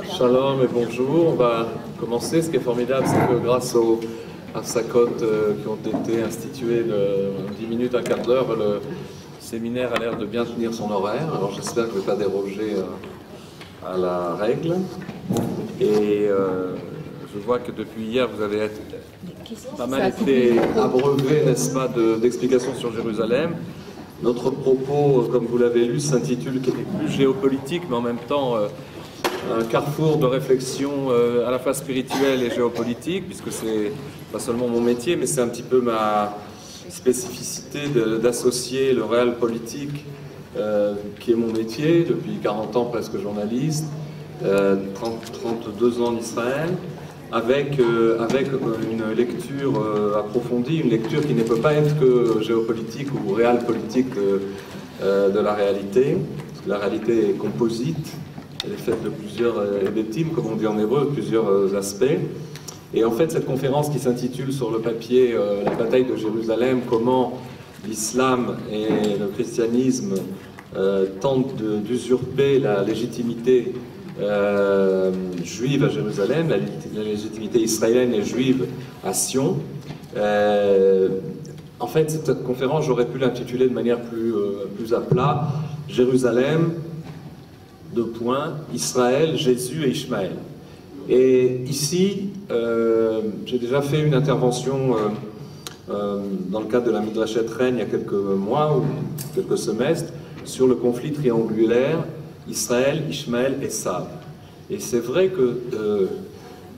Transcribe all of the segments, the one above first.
Shalom et bonjour. On va commencer. Ce qui est formidable, c'est que grâce aux Hafsakot qui ont été instituées de 10 minutes, un quart d'heure, le séminaire a l'air de bien tenir son horaire. Alors j'espère que je ne vais pas déroger à la règle. Et je vois que depuis hier, vous avez pas mal été abreuvé, n'est-ce pas, d'explications sur Jérusalem. Notre propos, comme vous l'avez lu, s'intitule plus géopolitique, mais en même temps un carrefour de réflexion à la fois spirituelle et géopolitique, puisque c'est pas seulement mon métier, mais c'est un petit peu ma spécificité d'associer le réel politique, qui est mon métier, depuis 40 ans presque journaliste, 32 ans en Israël, avec une lecture approfondie, une lecture qui ne peut pas être que géopolitique ou réel politique de la réalité, parce que la réalité est composite, elle est faite de plusieurs hébetim, comme on dit en hébreu, de plusieurs aspects. Et en fait, cette conférence qui s'intitule sur le papier La bataille de Jérusalem, comment l'islam et le christianisme tentent d'usurper la légitimité juive à Jérusalem, la légitimité israélienne et juive à Sion. En fait, cette conférence, j'aurais pu l'intituler de manière plus à plat, Jérusalem, Israël, Jésus et Ishmaël. Et ici, j'ai déjà fait une intervention dans le cadre de la Midrashet Rennes il y a quelques mois ou quelques semestres sur le conflit triangulaire Israël, Ishmaël et Esav. Et c'est vrai que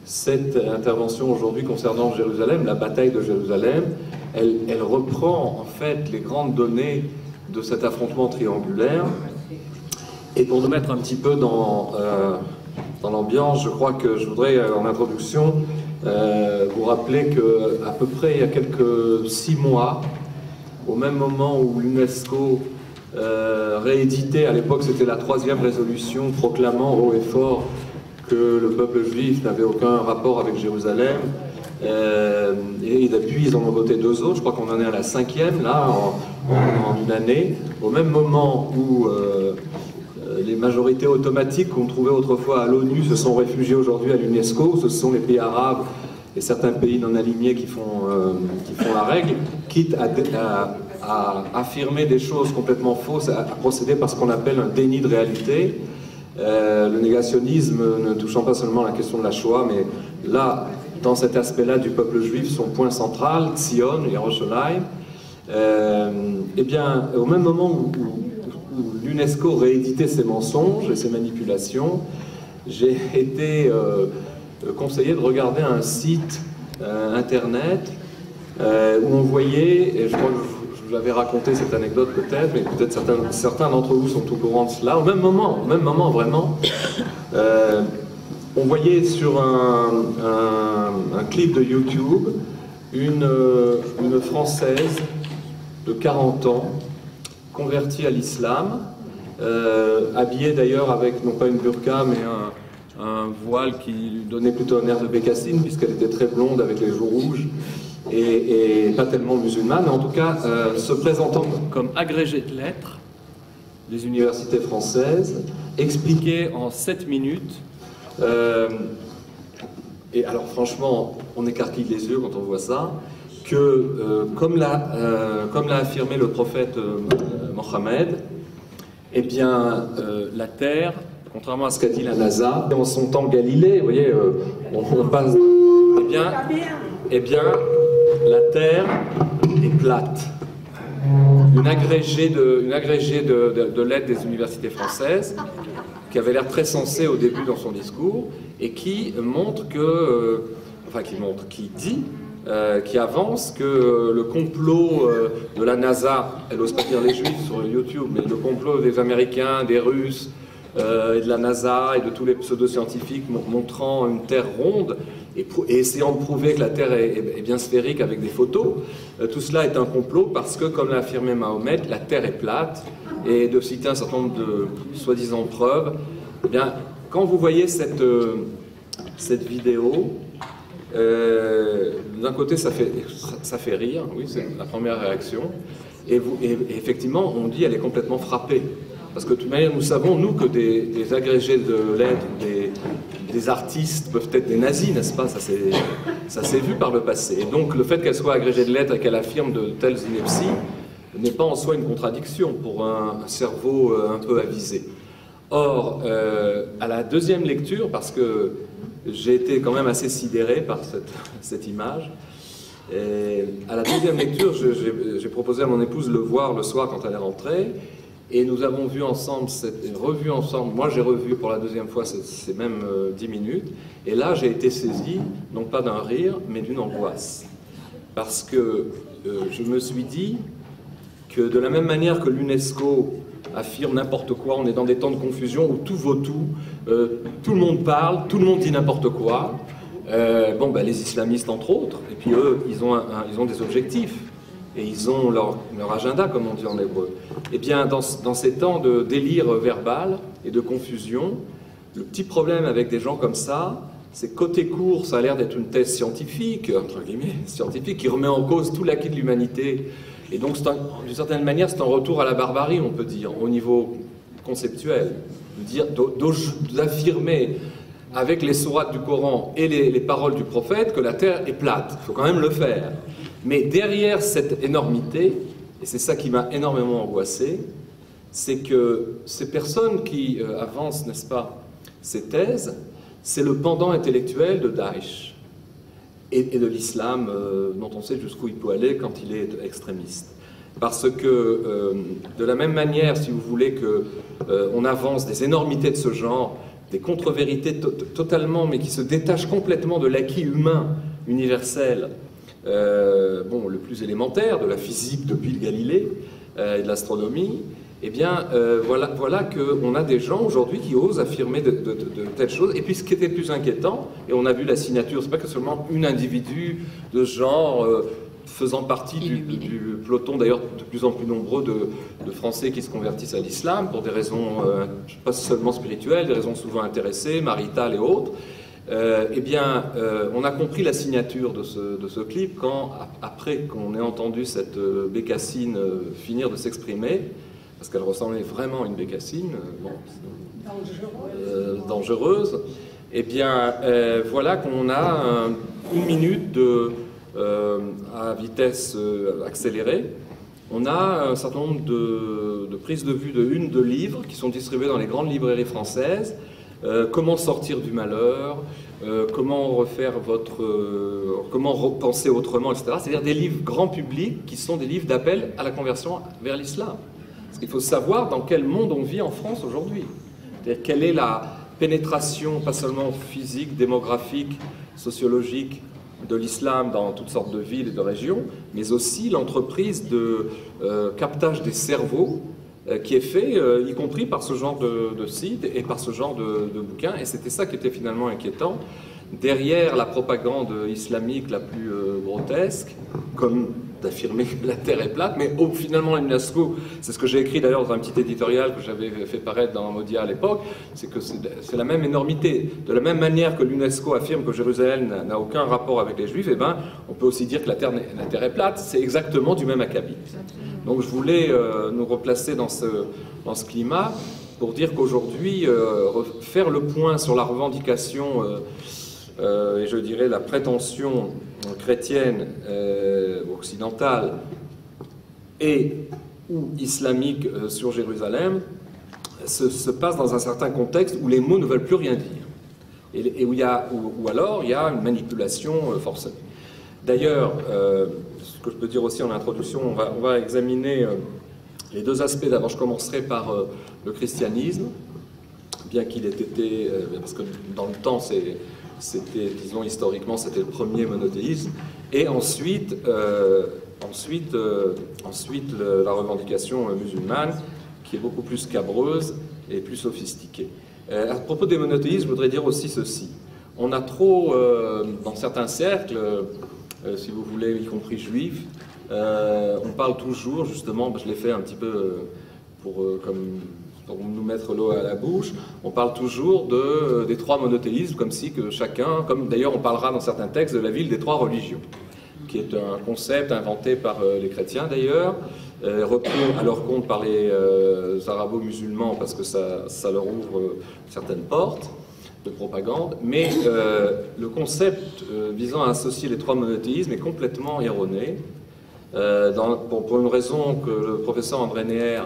cette intervention aujourd'hui concernant Jérusalem, la bataille de Jérusalem, elle reprend en fait les grandes données de cet affrontement triangulaire. Et pour nous mettre un petit peu dans l'ambiance, je crois que je voudrais en introduction vous rappeler qu'à peu près il y a quelques 6 mois, au même moment où l'UNESCO réédité, à l'époque c'était la 3e résolution proclamant haut et fort que le peuple juif n'avait aucun rapport avec Jérusalem, et depuis ils en ont voté 2 autres, je crois qu'on en est à la 5e là en une année, au même moment où les majorités automatiques qu'on trouvait autrefois à l'ONU se sont réfugiées aujourd'hui à l'UNESCO. Ce sont les pays arabes et certains pays non alignés qui font la règle, quitte à affirmer des choses complètement fausses, à procéder par ce qu'on appelle un déni de réalité. Le négationnisme ne touchant pas seulement la question de la Shoah, mais là, dans cet aspect-là du peuple juif, son point central, Tzion, Yerushalayim, eh bien, au même moment où l'UNESCO rééditait ses mensonges et ses manipulations, j'ai été conseillé de regarder un site internet où on voyait, et je crois que je vous avais raconté cette anecdote peut-être, mais peut-être certains d'entre vous sont au courant de cela, au même moment vraiment, on voyait sur un clip de YouTube une Française de 40 ans, convertie à l'islam, habillée d'ailleurs avec non pas une burqa mais un voile qui lui donnait plutôt un air de bécassine puisqu'elle était très blonde avec les joues rouges et pas tellement musulmane, mais en tout cas se présentant comme agrégée de lettres des universités françaises, expliquait en 7 minutes, et alors franchement on écarquille les yeux quand on voit ça, que, comme l'a affirmé le prophète Mohammed, eh bien, la Terre, contrairement à ce qu'a dit la NASA, en son temps Galilée, vous voyez, on passe... Eh bien, la Terre est plate. Une agrégée de lettres des universités françaises, qui avait l'air très sensée au début dans son discours, et qui montre que... qui avance que le complot de la NASA, elle n'ose pas dire les Juifs sur YouTube, mais le complot des Américains, des Russes, et de la NASA et de tous les pseudo-scientifiques montrant une Terre ronde et essayant de prouver que la Terre est bien sphérique avec des photos, tout cela est un complot parce que, comme l'a affirmé Mahomet, la Terre est plate, et de citer un certain nombre de soi-disant preuves. Eh bien, quand vous voyez cette vidéo, d'un côté ça fait rire, oui, c'est la première réaction, et effectivement on dit elle est complètement frappée. parce que de toute manière, nous savons, nous, que des agrégés de lettres, des artistes peuvent être des nazis, n'est-ce pas? Ça s'est vu par le passé. Et donc, le fait qu'elle soit agrégée de lettres et qu'elle affirme de telles inepties n'est pas en soi une contradiction pour un cerveau un peu avisé. Or, à la deuxième lecture, parce que j'ai été quand même assez sidéré par cette image, et à la deuxième lecture, j'ai proposé à mon épouse de le voir le soir quand elle est rentrée, et nous avons vu ensemble, revu ensemble, moi j'ai revu pour la deuxième fois ces mêmes 10 minutes, et là j'ai été saisi, non pas d'un rire, mais d'une angoisse. Parce que je me suis dit que de la même manière que l'UNESCO affirme n'importe quoi, on est dans des temps de confusion où tout vaut tout, tout le monde parle, tout le monde dit n'importe quoi, les islamistes entre autres, et puis eux, ils ont des objectifs, et ils ont leur agenda, comme on dit en hébreu. Eh bien, dans ces temps de délire verbal et de confusion, le petit problème avec des gens comme ça, c'est côté court, ça a l'air d'être une thèse scientifique, entre guillemets, scientifique, qui remet en cause tout l'acquis de l'humanité. Et donc, d'une certaine manière, c'est un retour à la barbarie, on peut dire, au niveau conceptuel. D'affirmer avec les sourates du Coran et les paroles du prophète que la terre est plate. Il faut quand même le faire. Mais derrière cette énormité, et c'est ça qui m'a énormément angoissé, c'est que ces personnes qui avancent, n'est-ce pas, ces thèses, c'est le pendant intellectuel de Daesh et de l'islam dont on sait jusqu'où il peut aller quand il est extrémiste. Parce que, de la même manière, si vous voulez, qu'on avance des énormités de ce genre, des contre-vérités totalement, mais qui se détachent complètement de l'acquis humain universel, le plus élémentaire, de la physique depuis le Galilée et de l'astronomie, eh bien, voilà qu'on a des gens aujourd'hui qui osent affirmer de telles choses. Et puis ce qui était le plus inquiétant, et on a vu la signature, c'est pas que seulement un individu de genre faisant partie du peloton, d'ailleurs de plus en plus nombreux de Français qui se convertissent à l'islam pour des raisons pas seulement spirituelles, des raisons souvent intéressées, maritales et autres. On a compris la signature de ce clip quand, après qu'on ait entendu cette bécassine finir de s'exprimer, parce qu'elle ressemblait vraiment à une bécassine, dangereuse, voilà qu'on a une minute à vitesse accélérée. On a un certain nombre de prises de vue de livres qui sont distribués dans les grandes librairies françaises. Comment sortir du malheur, comment repenser autrement, etc. C'est-à-dire des livres grand public qui sont des livres d'appel à la conversion vers l'islam. Parce qu'il faut savoir dans quel monde on vit en France aujourd'hui. C'est-à-dire quelle est la pénétration, pas seulement physique, démographique, sociologique, de l'islam dans toutes sortes de villes et de régions, mais aussi l'entreprise de captage des cerveaux qui est fait, y compris par ce genre de site et par ce genre de bouquins. Et c'était ça qui était finalement inquiétant. Derrière la propagande islamique la plus grotesque, comme d'affirmer que la Terre est plate, mais finalement l'UNESCO, c'est ce que j'ai écrit d'ailleurs dans un petit éditorial que j'avais fait paraître dans Modia à l'époque, c'est que c'est la même énormité. De la même manière que l'UNESCO affirme que Jérusalem n'a aucun rapport avec les Juifs, on peut aussi dire que la Terre est plate, c'est exactement du même acabit. Donc je voulais nous replacer dans ce climat pour dire qu'aujourd'hui, faire le point sur la revendication et je dirais la prétention chrétienne occidentale et ou islamique sur Jérusalem se passe dans un certain contexte où les mots ne veulent plus rien dire et où alors il y a une manipulation forcée. D'ailleurs, ce que je peux dire aussi en introduction, on va examiner les deux aspects. D'abord, je commencerai par le christianisme, bien qu'il ait été, parce que dans le temps, c'était, disons historiquement, c'était le premier monothéisme, et ensuite la revendication musulmane, qui est beaucoup plus scabreuse et plus sophistiquée. À propos des monothéismes, je voudrais dire aussi ceci. On a trop, dans certains cercles, si vous voulez, y compris juifs, on parle toujours, justement, je l'ai fait un petit peu pour nous mettre l'eau à la bouche, on parle toujours des trois monothéismes, comme si que chacun, comme d'ailleurs on parlera dans certains textes de la ville des trois religions, qui est un concept inventé par les chrétiens d'ailleurs, repris à leur compte par les arabo-musulmans parce que ça leur ouvre certaines portes de propagande, mais le concept visant à associer les trois monothéismes est complètement erroné, pour une raison que le professeur André Neher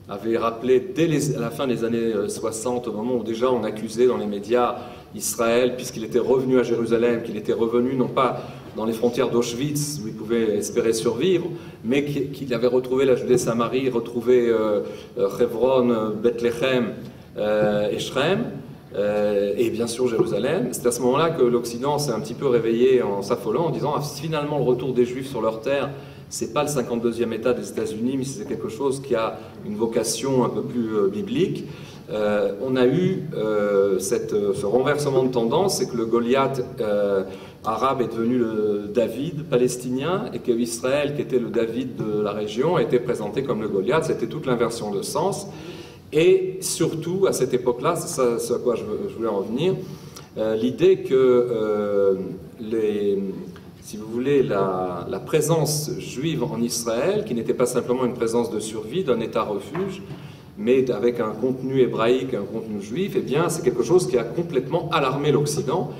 avait rappelé dès à la fin des années 60, au moment où déjà on accusait dans les médias Israël, puisqu'il était revenu à Jérusalem, qu'il était revenu non pas dans les frontières d'Auschwitz, où il pouvait espérer survivre, mais qu'il avait retrouvé la Judée-Samarie, retrouvé Hebron, Bethléem et Shrem, et bien sûr Jérusalem. C'est à ce moment-là que l'Occident s'est un petit peu réveillé en s'affolant, en disant finalement le retour des Juifs sur leur terre, c'est pas le 52e État des États-Unis, mais c'est quelque chose qui a une vocation un peu plus biblique. On a eu ce renversement de tendance, c'est que le Goliath arabe est devenu le David palestinien, et qu'Israël, qui était le David de la région, a été présenté comme le Goliath. C'était toute l'inversion de sens. Et surtout, à cette époque-là, c'est ce à quoi je voulais en venir, l'idée que si vous voulez, la présence juive en Israël, qui n'était pas simplement une présence de survie d'un État refuge, mais avec un contenu hébraïque, un contenu juif, eh bien, c'est quelque chose qui a complètement alarmé l'Occident.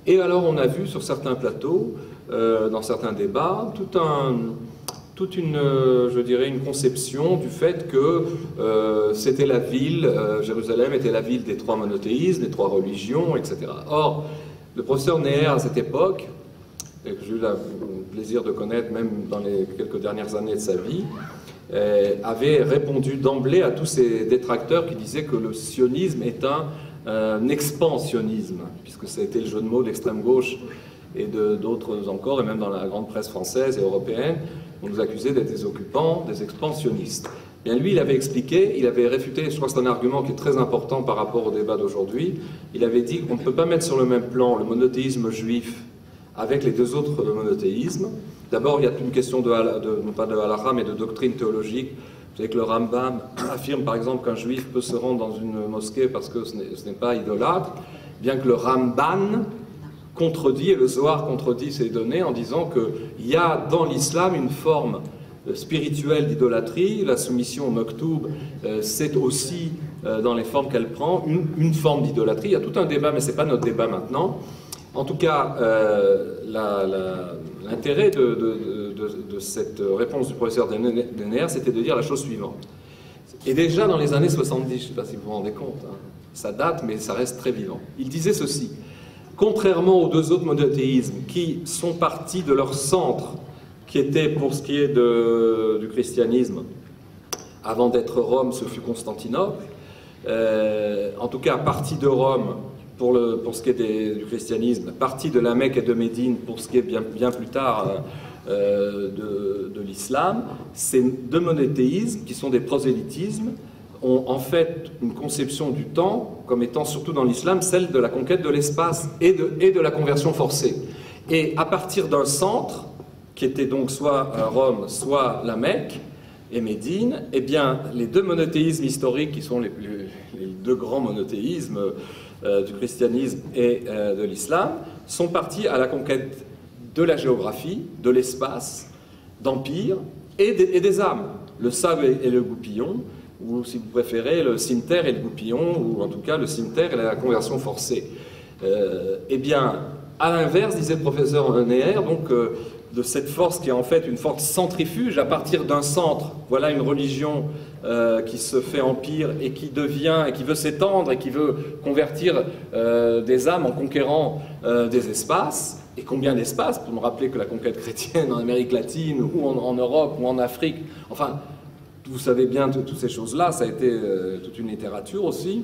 Et alors, on a vu sur certains plateaux, dans certains débats, toute une, je dirais, une conception du fait que c'était la ville, Jérusalem était la ville des trois monothéismes, des trois religions, etc. Or, le professeur Neher, à cette époque, et que j'ai eu le plaisir de connaître même dans les quelques dernières années de sa vie, avait répondu d'emblée à tous ces détracteurs qui disaient que le sionisme est un expansionnisme, puisque ça a été le jeu de mots de l'extrême gauche et d'autres encore, et même dans la grande presse française et européenne, on nous accusait d'être des occupants, des expansionnistes. Bien, lui, il avait expliqué, il avait réfuté, je crois que c'est un argument qui est très important par rapport au débat d'aujourd'hui, il avait dit qu'on ne peut pas mettre sur le même plan le monothéisme juif avec les deux autres monothéismes. D'abord, il y a une question non pas de halakha, mais de doctrine théologique. Vous savez que le Rambam affirme par exemple qu'un juif peut se rendre dans une mosquée parce que ce n'est pas idolâtre, bien que le Ramban contredit, et le Zohar contredit ces données en disant qu'il y a dans l'islam une forme spirituelle d'idolâtrie. La soumission au Mektoub, c'est aussi, dans les formes qu'elle prend, une forme d'idolâtrie. Il y a tout un débat, mais ce n'est pas notre débat maintenant. En tout cas, l'intérêt de cette réponse du professeur Neher, c'était de dire la chose suivante. Et déjà dans les années 70, je ne sais pas si vous vous rendez compte, hein, ça date, mais ça reste très vivant. Il disait ceci: contrairement aux deux autres monothéismes qui sont partis de leur centre, qui était, pour ce qui est du christianisme, avant d'être Rome, ce fut Constantinople, en tout cas parti de Rome, pour ce qui est du christianisme, partie de la Mecque et de Médine pour ce qui est bien plus tard de l'islam, ces deux monothéismes, qui sont des prosélytismes, ont en fait une conception du temps comme étant, surtout dans l'islam, celle de la conquête de l'espace et de la conversion forcée. Et à partir d'un centre, qui était donc soit Rome, soit la Mecque et Médine, eh bien, les deux monothéismes historiques, qui sont les deux grands monothéismes du christianisme et de l'islam, sont partis à la conquête de la géographie, de l'espace, d'empire et des âmes. Le sable et le goupillon, ou si vous préférez, le cimeterre et le goupillon, ou en tout cas le cimeterre et la conversion forcée. Eh bien, à l'inverse, disait le professeur Neher, donc, de cette force qui est en fait une force centrifuge à partir d'un centre. Voilà une religion qui se fait empire et qui devient, et qui veut s'étendre et qui veut convertir des âmes en conquérant des espaces. Et combien d'espaces, pour nous rappeler que la conquête chrétienne en Amérique latine ou en Europe ou en Afrique, enfin, vous savez bien toutes ces choses-là, ça a été toute une littérature aussi.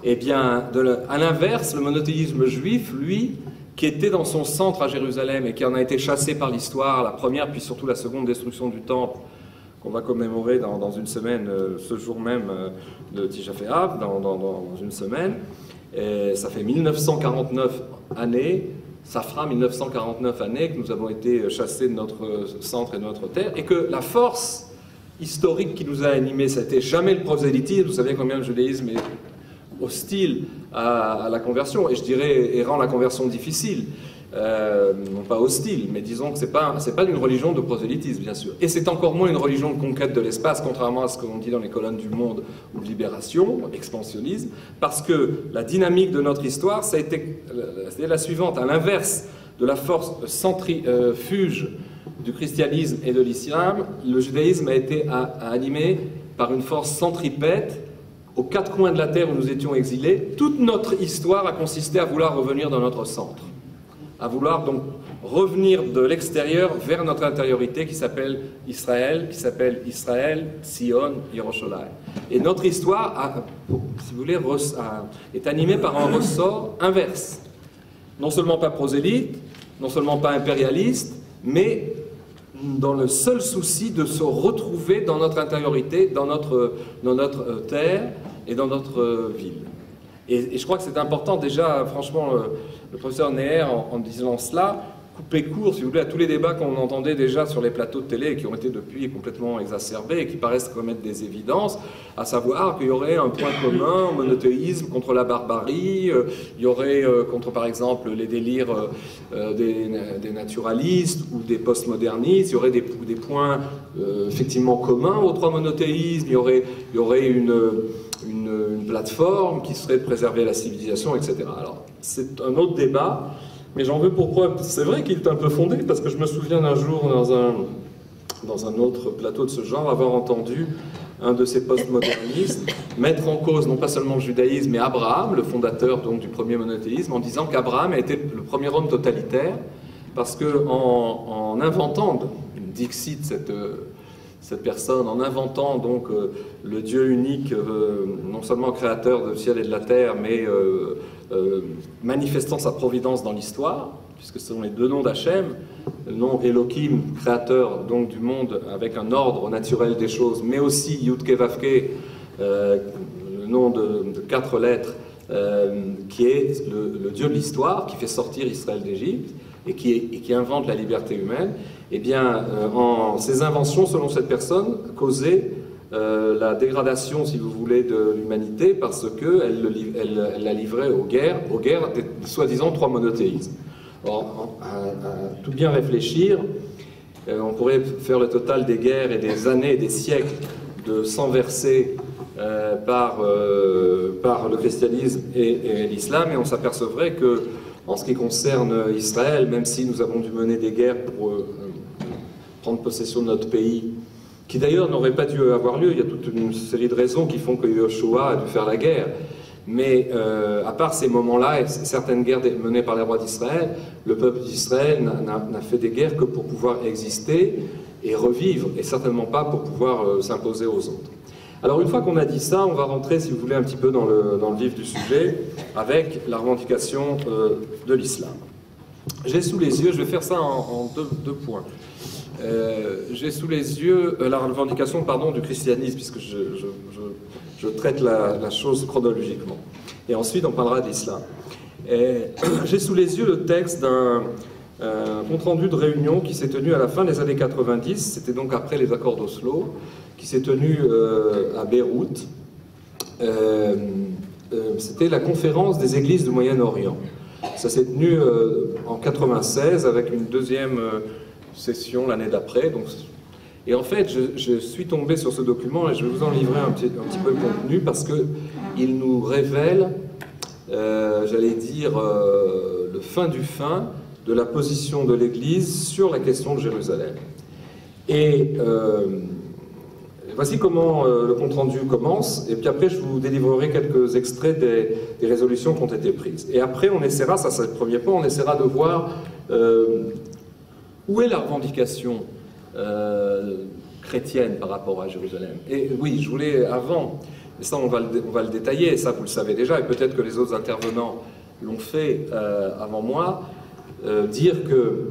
Eh bien, à l'inverse, le monothéisme juif, lui, qui était dans son centre à Jérusalem et qui en a été chassé par l'histoire, la première puis surtout la seconde destruction du temple, qu'on va commémorer dans une semaine, ce jour même de Tisha B'Av, dans une semaine. Et ça fait 1949 années, ça fera 1949 années que nous avons été chassés de notre centre et de notre terre, et que la force historique qui nous a animés, ça n'était jamais le prosélytisme. Vous savez combien le judaïsme est hostile à la conversion, et je dirais, et rend la conversion difficile. Non pas hostile, mais disons que c'est pas une religion de prosélytisme, bien sûr. Et c'est encore moins une religion de conquête de l'espace, contrairement à ce qu'on dit dans les colonnes du Monde ou de Libération, expansionnisme, parce que la dynamique de notre histoire, ça a été la suivante, à l'inverse de la force centrifuge du christianisme et de l'islam, le judaïsme a été animé par une force centripète aux quatre coins de la terre où nous étions exilés. Toute notre histoire a consisté à vouloir revenir dans notre centre, à vouloir donc revenir de l'extérieur vers notre intériorité qui s'appelle Israël, Sion, Yerushalayim. Et notre histoire, si vous voulez, est animée par un ressort inverse. Non seulement pas prosélyte, non seulement pas impérialiste, mais dans le seul souci de se retrouver dans notre intériorité, dans notre terre et dans notre ville. Et je crois que c'est important déjà, franchement, le professeur Neher, en disant cela, couper court, si vous voulez, à tous les débats qu'on entendait déjà sur les plateaux de télé et qui ont été depuis complètement exacerbés et qui paraissent commettre des évidences, à savoir qu'il y aurait un point commun au monothéisme contre la barbarie, il y aurait contre, par exemple, les délires des naturalistes ou des postmodernistes, il y aurait des points effectivement communs aux trois monothéismes, il y aurait une plateforme qui serait de préserver la civilisation, etc. Alors, c'est un autre débat, mais j'en veux pour preuve. C'est vrai qu'il est un peu fondé, parce que je me souviens d'un jour, dans un autre plateau de ce genre, avoir entendu un de ces postmodernistes mettre en cause non pas seulement le judaïsme, mais Abraham, le fondateur donc, du premier monothéisme, en disant qu'Abraham a été le premier homme totalitaire, parce qu'en inventant, dixit cette personne, en inventant donc le Dieu unique, non seulement créateur du ciel et de la terre, mais manifestant sa providence dans l'histoire, puisque ce sont les deux noms d'Hachem, le nom Elohim, créateur donc du monde avec un ordre naturel des choses, mais aussi Yudke Vavke, le nom de 4 lettres, qui est le Dieu de l'histoire, qui fait sortir Israël d'Égypte, et qui invente la liberté humaine. Eh bien, ces inventions, selon cette personne, causaient la dégradation, si vous voulez, de l'humanité, parce qu'elle la livrait aux guerres des soi-disant 3 monothéismes. Or, à tout bien réfléchir, on pourrait faire le total des guerres et des années et des siècles de sang versé par le christianisme et l'islam, et on s'apercevrait que, en ce qui concerne Israël, même si nous avons dû mener des guerres pour prendre possession de notre pays, qui d'ailleurs n'aurait pas dû avoir lieu, il y a toute une série de raisons qui font que Yoshua a dû faire la guerre, mais à part ces moments-là, et certaines guerres menées par les rois d'Israël, le peuple d'Israël n'a fait des guerres que pour pouvoir exister et revivre, et certainement pas pour pouvoir s'imposer aux autres. Alors une fois qu'on a dit ça, on va rentrer, si vous voulez, un petit peu dans le vif du sujet, avec la revendication de l'islam. J'ai sous les yeux, je vais faire ça en deux points. J'ai sous les yeux la revendication, du christianisme, puisque je traite la chose chronologiquement. Et ensuite, on parlera de l'islam. J'ai sous les yeux le texte d'un compte-rendu de réunion qui s'est tenu à la fin des années 90, c'était donc après les accords d'Oslo, qui s'est tenu à Beyrouth. C'était la conférence des églises du Moyen-Orient. Ça s'est tenu en 96 avec une deuxième session l'année d'après. Et en fait, je suis tombé sur ce document et je vais vous en livrer un petit peu le contenu parce qu'il nous révèle, j'allais dire, le fin du fin de la position de l'Église sur la question de Jérusalem. Et voici comment le compte-rendu commence, et puis après je vous délivrerai quelques extraits des résolutions qui ont été prises. Et après on essaiera, ça c'est le premier point, on essaiera de voir où est la revendication chrétienne par rapport à Jérusalem. Et oui, je voulais avant, et ça on va le détailler, et ça vous le savez déjà, et peut-être que les autres intervenants l'ont fait avant moi, dire que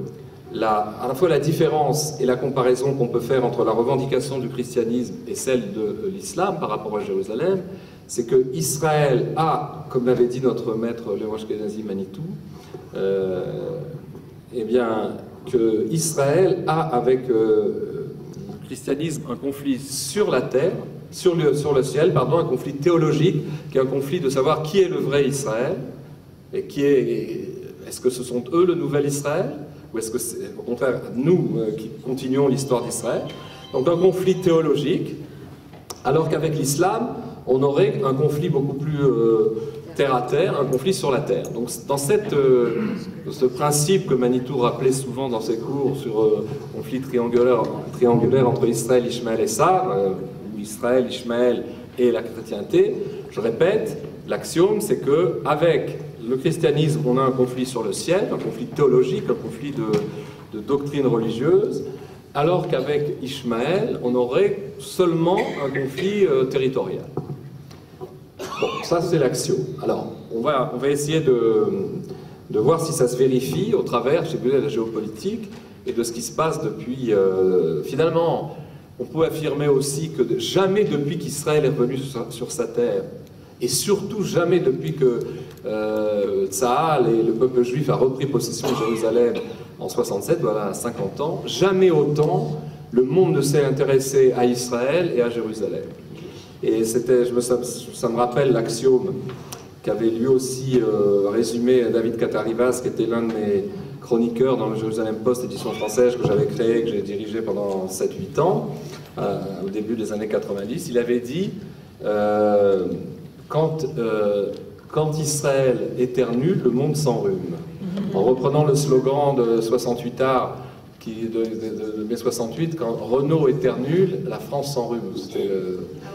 à la fois la différence et la comparaison qu'on peut faire entre la revendication du christianisme et celle de l'islam par rapport à Jérusalem, c'est que Israël a, comme l'avait dit notre maître Léon Ashkenazi Manitou, eh bien, que Israël a avec le christianisme un conflit sur la terre, sur le ciel, pardon, un conflit théologique, qui est un conflit de savoir qui est le vrai Israël, et est-ce que ce sont eux le nouvel Israël, ou est-ce que c'est au contraire nous qui continuons l'histoire d'Israël. Donc un conflit théologique, alors qu'avec l'islam, on aurait un conflit beaucoup plus terre à terre, un conflit sur la terre. Donc dans ce principe que Manitou rappelait souvent dans ses cours sur conflit triangulaire entre Israël, Ishmaël et Sar, ou Israël, Ishmaël et la chrétienté, je répète, l'axiome c'est que avec le christianisme, on a un conflit sur le ciel, un conflit théologique, un conflit de doctrine religieuse, alors qu'avec Ishmaël, on aurait seulement un conflit territorial. Bon, ça c'est l'axiome. Alors, on va essayer de voir si ça se vérifie au travers, je sais plus, de la géopolitique et de ce qui se passe depuis... finalement, on peut affirmer aussi que jamais depuis qu'Israël est revenu sur sa terre, et surtout jamais depuis que Tsahal et le peuple juif a repris possession de Jérusalem en 67, voilà, 50 ans, jamais autant le monde ne s'est intéressé à Israël et à Jérusalem. Et ça me rappelle l'axiome qu'avait lui aussi résumé David Katarivas, qui était l'un de mes chroniqueurs dans le Jérusalem Post, édition française, que j'avais créé, que j'ai dirigé pendant 7-8 ans, au début des années 90. Il avait dit quand Israël éternue, le monde s'enrhume. En reprenant le slogan de 68 art, de mai 68, quand Renault éternue, la France s'enrhume.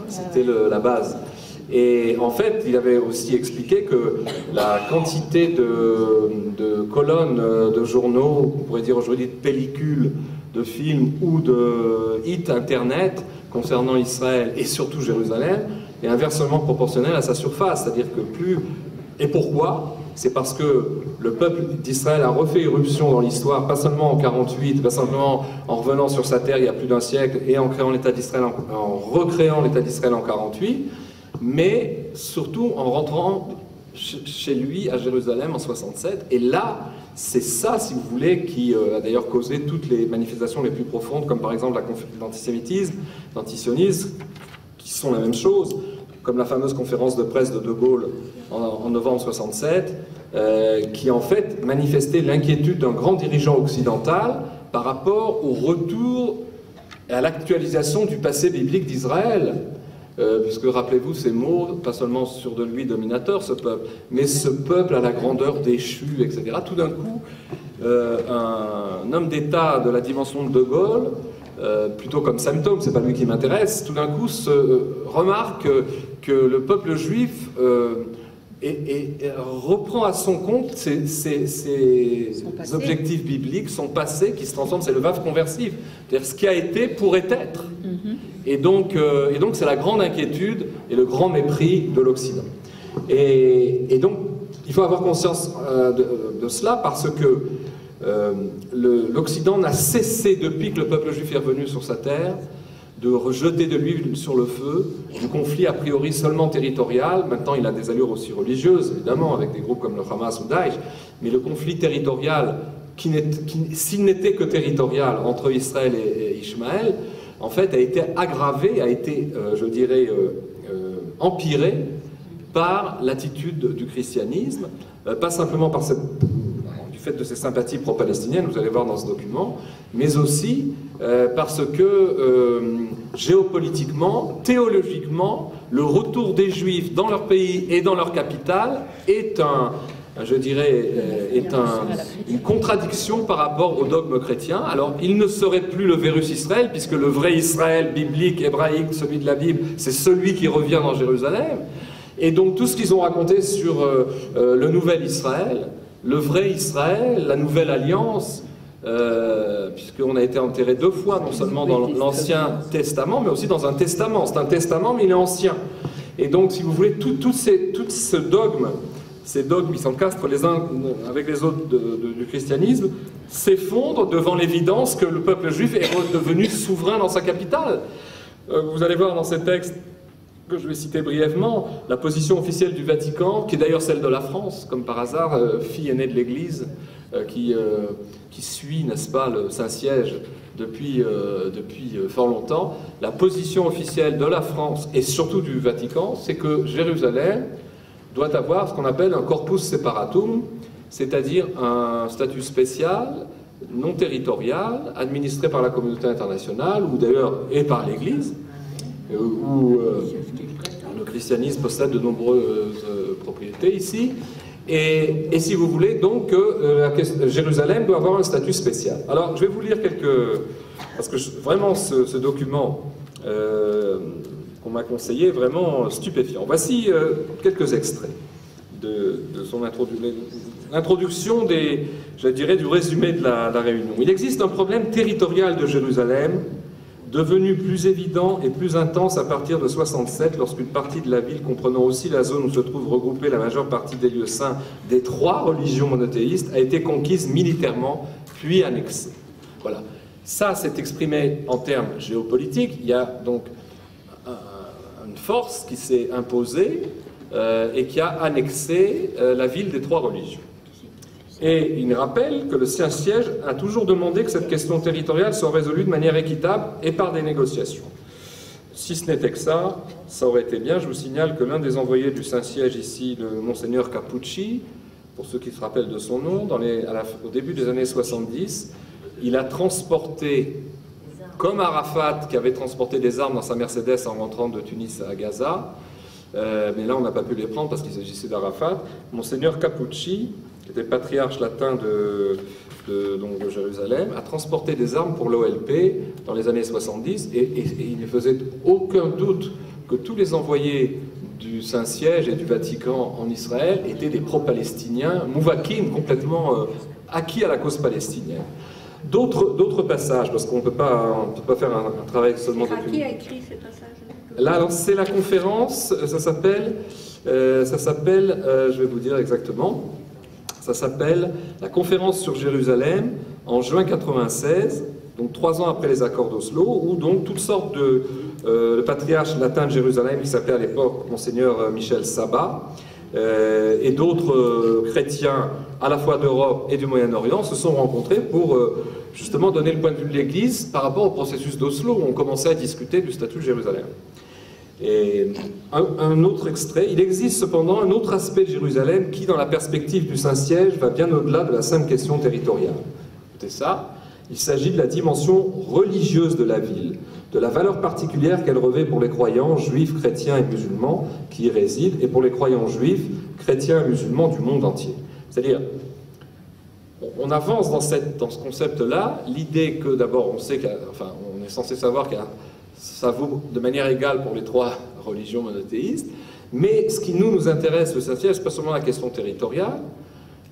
C'était la base. Et en fait, il avait aussi expliqué que la quantité de colonnes de journaux, on pourrait dire aujourd'hui de pellicules, de films ou de hits internet concernant Israël et surtout Jérusalem est inversement proportionnelle à sa surface. C'est-à-dire que plus... Et pourquoi ? C'est parce que le peuple d'Israël a refait irruption dans l'histoire, pas seulement en 48, pas simplement en revenant sur sa terre il y a plus d'un siècle et en créant l'État d'Israël, en recréant l'État d'Israël en 48, mais surtout en rentrant chez lui à Jérusalem en 67. Et là, c'est ça, si vous voulez, qui a d'ailleurs causé toutes les manifestations les plus profondes, comme par exemple l'antisémitisme, l'antisionisme, qui sont la même chose, comme la fameuse conférence de presse de Gaulle en novembre 67, qui en fait manifestait l'inquiétude d'un grand dirigeant occidental par rapport au retour et à l'actualisation du passé biblique d'Israël. Puisque rappelez-vous ces mots, pas seulement sur de lui dominateur, ce peuple, mais ce peuple à la grandeur déchue, etc. Tout d'un coup, un homme d'État de la dimension de Gaulle, plutôt comme symptôme, c'est pas lui qui m'intéresse, tout d'un coup remarque que le peuple juif reprend à son compte ses objectifs bibliques, son passé qui se transforme, c'est le vave conversif, c'est-à-dire ce qui a été pourrait être. Et donc c'est la grande inquiétude et le grand mépris de l'Occident. Et donc il faut avoir conscience de cela parce que l'Occident n'a cessé, depuis que le peuple juif est revenu sur sa terre, de rejeter de l'huile sur le feu, du conflit a priori seulement territorial. Maintenant il a des allures aussi religieuses, évidemment, avec des groupes comme le Hamas ou Daesh, mais le conflit territorial, s'il n'était que territorial entre Israël et Ishmaël, en fait a été aggravé, a été, je dirais, empiré par l'attitude du christianisme, pas simplement par du fait de ses sympathies pro-palestiniennes, vous allez voir dans ce document, mais aussi parce que géopolitiquement, théologiquement, le retour des Juifs dans leur pays et dans leur capitale est une contradiction par rapport au dogme chrétien. Alors, il ne serait plus le Vérus Israël, puisque le vrai Israël biblique, hébraïque, celui de la Bible, c'est celui qui revient dans Jérusalem. Et donc, tout ce qu'ils ont raconté sur le nouvel Israël, le vrai Israël, la nouvelle alliance, puisqu'on a été enterré 2 fois, non seulement dans l'Ancien Testament, mais aussi dans un testament. C'est un testament, mais il est ancien. Et donc, si vous voulez, tout ce dogme, ces dogmes qui s'encastrent les uns avec les autres du christianisme, s'effondrent devant l'évidence que le peuple juif est redevenu souverain dans sa capitale. Vous allez voir dans ces textes que je vais citer brièvement, la position officielle du Vatican, qui est d'ailleurs celle de la France, comme par hasard, fille aînée de l'Église, qui suit, n'est-ce pas, le Saint-Siège depuis fort longtemps. La position officielle de la France, et surtout du Vatican, c'est que Jérusalem doit avoir ce qu'on appelle un corpus separatum, c'est-à-dire un statut spécial, non territorial, administré par la communauté internationale, ou d'ailleurs, et par l'Église, où le christianisme possède de nombreuses propriétés ici, et si vous voulez, donc, Jérusalem doit avoir un statut spécial. Alors, je vais vous lire quelques... Parce que vraiment, ce document qu'on m'a conseillé est vraiment stupéfiant. Voici quelques extraits de son introduction, je dirais, du résumé de la réunion. Il existe un problème territorial de Jérusalem, devenu plus évident et plus intense à partir de 67, lorsqu'une partie de la ville, comprenant aussi la zone où se trouve regroupée la majeure partie des lieux saints des 3 religions monothéistes, a été conquise militairement, puis annexée. Voilà. Ça, c'est exprimé en termes géopolitiques. Il y a donc une force qui s'est imposée et qui a annexé la ville des 3 religions. Et il rappelle que le Saint-Siège a toujours demandé que cette question territoriale soit résolue de manière équitable et par des négociations. Si ce n'était que ça aurait été bien. Je vous signale que l'un des envoyés du Saint-Siège ici, le Monseigneur Capucci, pour ceux qui se rappellent de son nom, au début des années 70, il a transporté, comme Arafat qui avait transporté des armes dans sa Mercedes en rentrant de Tunis à Gaza, mais là on n'a pas pu les prendre parce qu'il s'agissait d'Arafat, Monseigneur Capucci, qui était patriarche latin de Jérusalem, a transporté des armes pour l'OLP dans les années 70, et il ne faisait aucun doute que tous les envoyés du Saint-Siège et du Vatican en Israël étaient des pro-palestiniens, mouvakim, complètement acquis à la cause palestinienne. D'autres passages, parce qu'on ne peut pas faire un travail seulement... Qui a écrit ces passages? Là, c'est la conférence, ça s'appelle, je vais vous dire exactement, ça s'appelle la conférence sur Jérusalem en juin 96, donc 3 ans après les accords d'Oslo, où donc toutes sortes de... le patriarche latin de Jérusalem, qui s'appelait à l'époque Monseigneur Michel Sabat, et d'autres chrétiens à la fois d'Europe et du Moyen-Orient se sont rencontrés pour justement donner le point de vue de l'Église par rapport au processus d'Oslo, où on commençait à discuter du statut de Jérusalem. Et un autre extrait, il existe cependant un autre aspect de Jérusalem qui, dans la perspective du Saint-Siège, va bien au-delà de la simple question territoriale. Écoutez ça, il s'agit de la dimension religieuse de la ville, de la valeur particulière qu'elle revêt pour les croyants juifs, chrétiens et musulmans qui y résident, et pour les croyants juifs, chrétiens et musulmans du monde entier. C'est-à-dire, on avance dans ce concept-là, l'idée que d'abord on sait on est censé savoir que ça vaut de manière égale pour les 3 religions monothéistes, mais ce qui nous intéresse, le Saint-Siège, c'est pas seulement la question territoriale,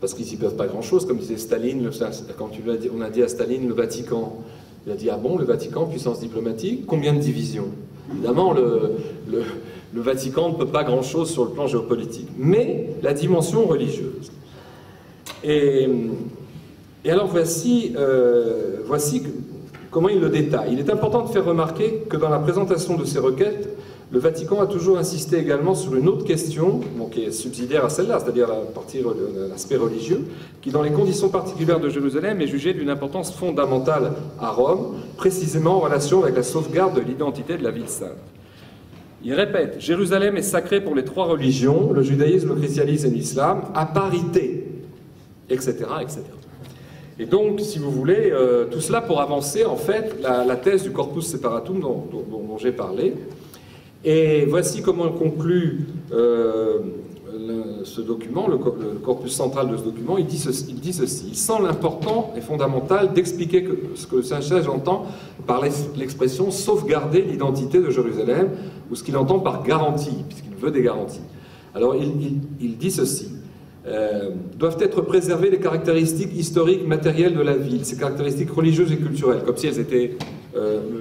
parce qu'ils n'y peuvent pas grand-chose, comme disait Staline, quand on a dit à Staline le Vatican, il a dit, ah bon, le Vatican, puissance diplomatique, combien de divisions? Évidemment, le Vatican ne peut pas grand-chose sur le plan géopolitique, mais la dimension religieuse. Et alors voici comment il le détaille. Il est important de faire remarquer que dans la présentation de ces requêtes, le Vatican a toujours insisté également sur une autre question, qui est subsidiaire à celle-là, c'est-à-dire l'aspect religieux, qui dans les conditions particulières de Jérusalem est jugé d'une importance fondamentale à Rome, précisément en relation avec la sauvegarde de l'identité de la ville sainte. Il répète, Jérusalem est sacrée pour les 3 religions, le judaïsme, le christianisme et l'islam, à parité, etc., etc. Et donc, si vous voulez, tout cela pour avancer, en fait, la thèse du corpus separatum dont j'ai parlé. Et voici comment conclut ce document, le corpus central de ce document. Il dit ceci. Il semble important et fondamental d'expliquer ce que le Saint-Siège entend par l'expression « sauvegarder l'identité de Jérusalem » ou ce qu'il entend par « garantie », puisqu'il veut des garanties. Alors, il dit ceci. Doivent être préservées les caractéristiques historiques, matérielles de la ville, ses caractéristiques religieuses et culturelles, comme si elles étaient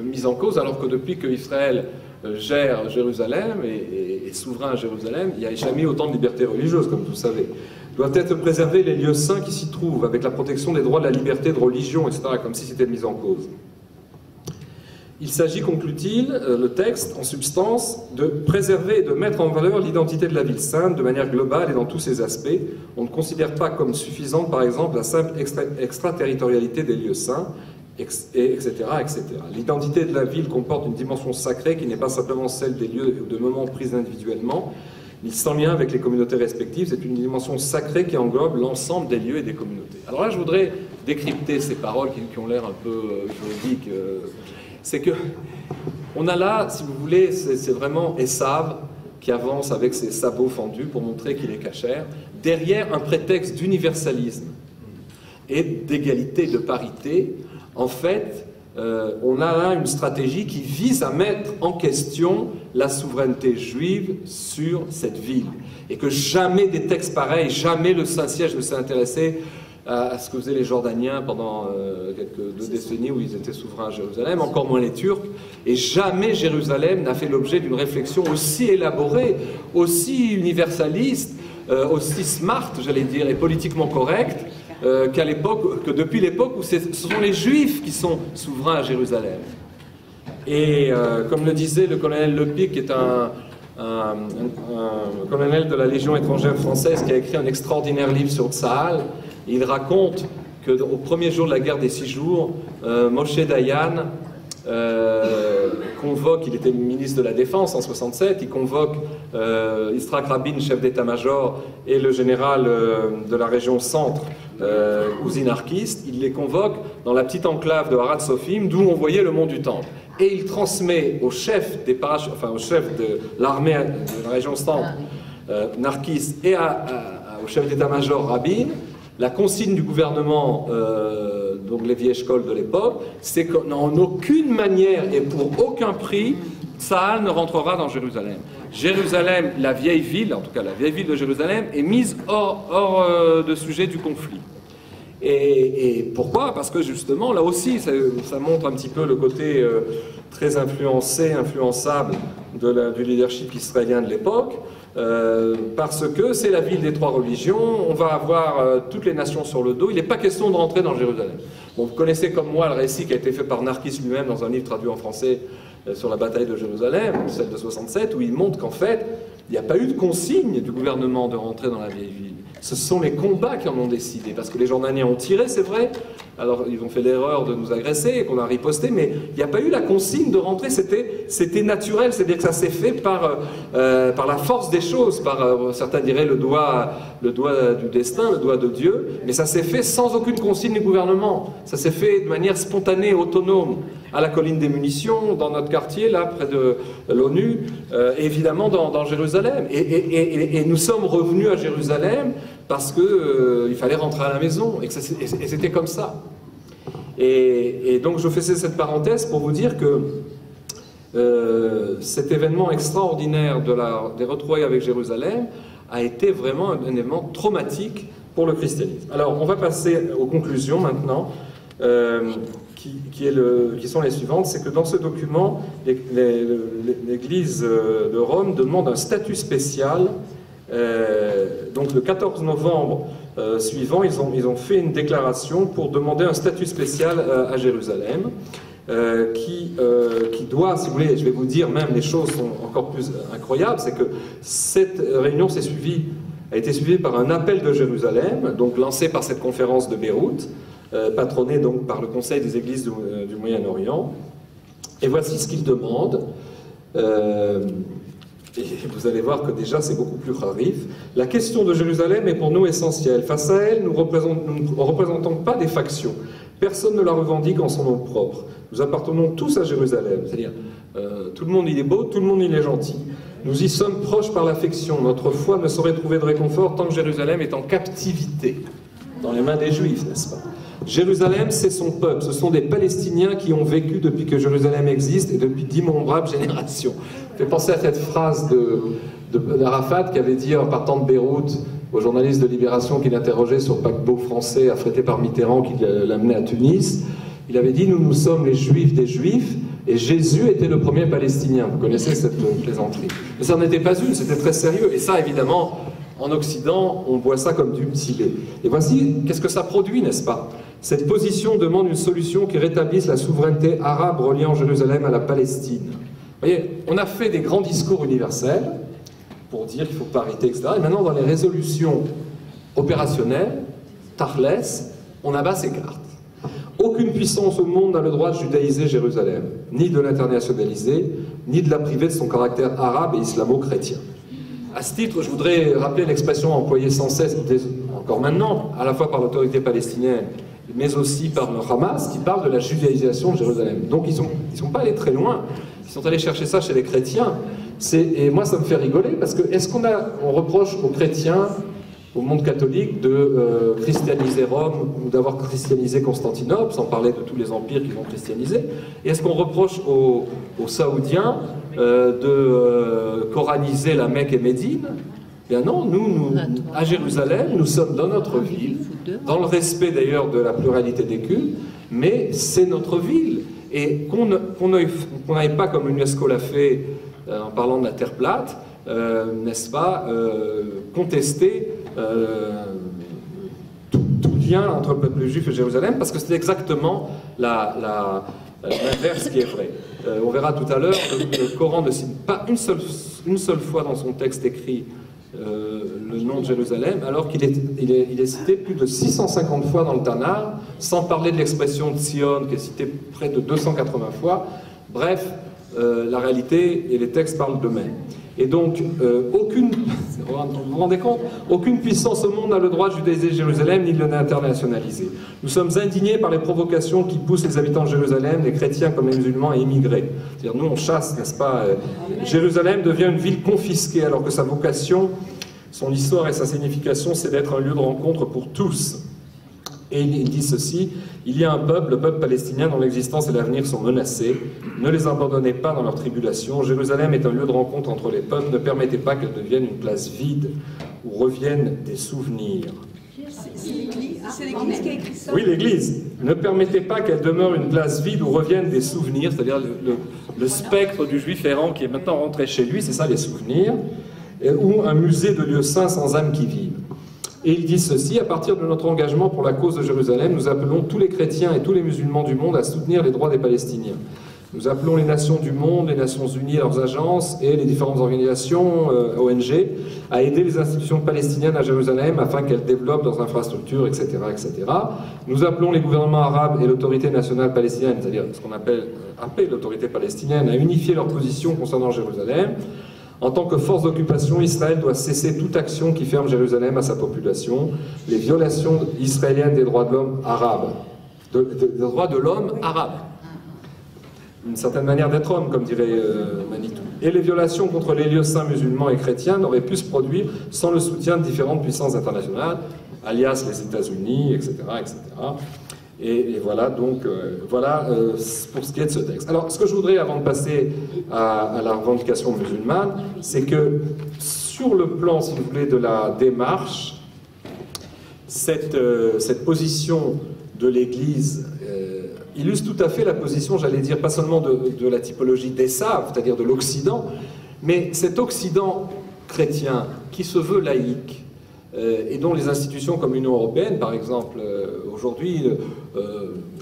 mises en cause, alors que depuis que Israël gère Jérusalem et est souverain à Jérusalem, il n'y a jamais eu autant de liberté religieuse, comme vous savez. Doivent être préservés les lieux saints qui s'y trouvent, avec la protection des droits de la liberté de religion, etc., comme si c'était mis en cause. Il s'agit, conclut-il, le texte, en substance, de préserver et de mettre en valeur l'identité de la ville sainte de manière globale et dans tous ses aspects. On ne considère pas comme suffisante, par exemple, la simple extraterritorialité des lieux saints, etc., etc. L'identité de la ville comporte une dimension sacrée qui n'est pas simplement celle des lieux ou de moments pris individuellement, mais sans lien avec les communautés respectives. C'est une dimension sacrée qui englobe l'ensemble des lieux et des communautés. Alors là, je voudrais décrypter ces paroles qui ont l'air un peu juridiques. C'est que on a là, si vous voulez, c'est vraiment Esav qui avance avec ses sabots fendus pour montrer qu'il est cachère, derrière un prétexte d'universalisme et d'égalité, de parité. En fait, on a là une stratégie qui vise à mettre en question la souveraineté juive sur cette ville. Et que jamais des textes pareils, jamais le Saint-Siège ne s'est intéressé à ce que faisaient les Jordaniens pendant deux décennies où ils étaient souverains à Jérusalem, encore moins les Turcs, et jamais Jérusalem n'a fait l'objet d'une réflexion aussi élaborée, aussi universaliste, aussi smart, j'allais dire, et politiquement correcte, qu'à l'époque, que depuis l'époque où ce sont les Juifs qui sont souverains à Jérusalem. Et comme le disait le colonel Lepic, qui est un colonel de la Légion étrangère française qui a écrit un extraordinaire livre sur Tsahal, il raconte qu'au premier jour de la guerre des 6 jours, Moshe Dayan convoque, il était ministre de la Défense en 67, il convoque Yitzhak Rabin, chef d'état-major, et le général de la région centre, Uzi Narkis, il les convoque dans la petite enclave de Harat Sofim, d'où on voyait le mont du Temple. Et il transmet au chef au chef de l'armée de la région centre, Narkis, et au chef d'état-major Rabin, la consigne du gouvernement, donc Lévi Eshkol de l'époque, c'est qu'en aucune manière et pour aucun prix, Tsahal ne rentrera dans Jérusalem. Jérusalem, la vieille ville, en tout cas la vieille ville de Jérusalem, est mise hors de sujet du conflit. Et pourquoi? Parce que justement, là aussi, ça montre un petit peu le côté très influençable du leadership israélien de l'époque. Parce que c'est la ville des 3 religions, on va avoir toutes les nations sur le dos, il n'est pas question de rentrer dans Jérusalem. Bon, vous connaissez comme moi le récit qui a été fait par Narkis lui-même dans un livre traduit en français sur la bataille de Jérusalem, celle de 67, où il montre qu'en fait, il n'y a pas eu de consigne du gouvernement de rentrer dans la vieille ville. Ce sont les combats qui en ont décidé, parce que les Jordaniens ont tiré, c'est vrai, alors ils ont fait l'erreur de nous agresser et qu'on a riposté, mais il n'y a pas eu la consigne de rentrer, c'était naturel, c'est-à-dire que ça s'est fait par la force des choses, certains diraient le doigt du destin, le doigt de Dieu, mais ça s'est fait sans aucune consigne du gouvernement, ça s'est fait de manière spontanée, autonome, à la colline des munitions, dans notre quartier, là, près de l'ONU, évidemment dans Jérusalem. Et nous sommes revenus à Jérusalem parce qu'il fallait rentrer à la maison, et c'était comme ça. Et donc je faisais cette parenthèse pour vous dire que cet événement extraordinaire des retrouvailles avec Jérusalem a été vraiment un événement traumatique pour le christianisme. Alors on va passer aux conclusions maintenant. Qui sont les suivantes, c'est que dans ce document, l'Église de Rome demande un statut spécial. Donc le 14 novembre suivant, ils ont fait une déclaration pour demander un statut spécial à Jérusalem, qui doit, si vous voulez, je vais vous dire, même les choses sont encore plus incroyables, c'est que cette réunion a été suivie par un appel de Jérusalem, donc lancé par cette conférence de Beyrouth, patronné donc par le Conseil des Églises du Moyen-Orient. Et voici ce qu'il demande. Et vous allez voir que déjà c'est beaucoup plus rarif. La question de Jérusalem est pour nous essentielle. Face à elle, nous ne représentons pas des factions. Personne ne la revendique en son nom propre. Nous appartenons tous à Jérusalem. C'est-à-dire, tout le monde il est beau, tout le monde il est gentil. Nous y sommes proches par l'affection. Notre foi ne saurait trouver de réconfort tant que Jérusalem est en captivité, dans les mains des Juifs, n'est-ce pas? Jérusalem, c'est son peuple. Ce sont des Palestiniens qui ont vécu depuis que Jérusalem existe et depuis d'innombrables générations. Ça fait penser à cette phrase d'Arafat qui avait dit en partant de Beyrouth aux journalistes de Libération qui l'interrogeaient sur le paquebot français affrété par Mitterrand qui l'amenait à Tunis. Il avait dit « Nous sommes les Juifs des Juifs et Jésus était le premier Palestinien ». Vous connaissez cette plaisanterie. Mais ça n'en était pas une, c'était très sérieux. Et ça, évidemment, en Occident, on voit ça comme du petit lait. Et voici, qu'est-ce que ça produit, n'est-ce pas? Cette position demande une solution qui rétablisse la souveraineté arabe reliant Jérusalem à la Palestine. Vous voyez, on a fait des grands discours universels pour dire qu'il faut parité, etc. Et maintenant, dans les résolutions opérationnelles, Tachles, on abat ses cartes. Aucune puissance au monde n'a le droit de judaïser Jérusalem, ni de l'internationaliser, ni de la priver de son caractère arabe et islamo-chrétien. À ce titre, je voudrais rappeler l'expression employée sans cesse, encore maintenant, à la fois par l'autorité palestinienne, mais aussi par le Hamas, qui parle de la judaïsation de Jérusalem. Donc ils sont pas allés très loin, ils sont allés chercher ça chez les chrétiens. Et moi, ça me fait rigoler, parce que est-ce on reproche aux chrétiens, au monde catholique, de christianiser Rome ou d'avoir christianisé Constantinople, sans parler de tous les empires qu'ils ont christianisés? Et est-ce qu'on reproche aux Saoudiens de coraniser la Mecque et Médine? Bien non, nous, à Jérusalem, nous sommes dans notre ville, dans le respect d'ailleurs de la pluralité des cultes, mais c'est notre ville. Et qu'on n'aille pas, comme l'UNESCO l'a fait en parlant de la Terre plate, n'est-ce pas, contester tout lien entre le peuple juif et Jérusalem, parce que c'est exactement l'inverse qui est vrai. On verra tout à l'heure, le Coran ne cite pas une seule fois dans son texte écrit le nom de Jérusalem, alors qu'il est cité plus de 650 fois dans le Tanakh, sans parler de l'expression de Sion, qui est citée près de 280 fois. Bref, la réalité et les textes parlent d'eux-mêmes. Et donc, vous vous rendez compte? Aucune puissance au monde n'a le droit de judaïser Jérusalem ni de l'internationaliser. Nous sommes indignés par les provocations qui poussent les habitants de Jérusalem, les chrétiens comme les musulmans, à immigrer. C'est-à-dire, nous, on chasse, n'est-ce pas? Jérusalem devient une ville confisquée, alors que sa vocation, son histoire et sa signification, c'est d'être un lieu de rencontre pour tous. Et il dit ceci: il y a un peuple, le peuple palestinien, dont l'existence et l'avenir sont menacés. Ne les abandonnez pas dans leur tribulation. Jérusalem est un lieu de rencontre entre les peuples. Ne permettez pas qu'elle devienne une place vide où reviennent des souvenirs. C'est l'Église qui a écrit ça? Oui, l'Église. Ne permettez pas qu'elle demeure une place vide où reviennent des souvenirs, c'est-à-dire le spectre du juif errant qui est maintenant rentré chez lui, c'est ça les souvenirs, ou un musée de lieux saints sans âme qui vivent. Et il dit ceci: à partir de notre engagement pour la cause de Jérusalem, nous appelons tous les chrétiens et tous les musulmans du monde à soutenir les droits des Palestiniens. Nous appelons les nations du monde, les Nations Unies, leurs agences et les différentes organisations ONG à aider les institutions palestiniennes à Jérusalem afin qu'elles développent leurs infrastructures, etc., etc. Nous appelons les gouvernements arabes et l'autorité nationale palestinienne, c'est-à-dire ce qu'on appelle l'autorité palestinienne, à unifier leur position concernant Jérusalem. En tant que force d'occupation, Israël doit cesser toute action qui ferme Jérusalem à sa population. Les violations israéliennes des droits de l'homme arabes, des droits de l'homme arabe, une certaine manière d'être homme, comme dirait Manitou, et les violations contre les lieux saints musulmans et chrétiens n'auraient pu se produire sans le soutien de différentes puissances internationales, alias les États-Unis, etc., etc. Et voilà, donc, voilà pour ce qui est de ce texte. Alors, ce que je voudrais, avant de passer à la revendication musulmane, c'est que, sur le plan, si vous voulez, de la démarche, cette position de l'Église illustre tout à fait la position, j'allais dire, pas seulement de la typologie d'Esav, c'est-à-dire de l'Occident, mais cet Occident chrétien qui se veut laïque, et dont les institutions comme l'Union européenne, par exemple, aujourd'hui,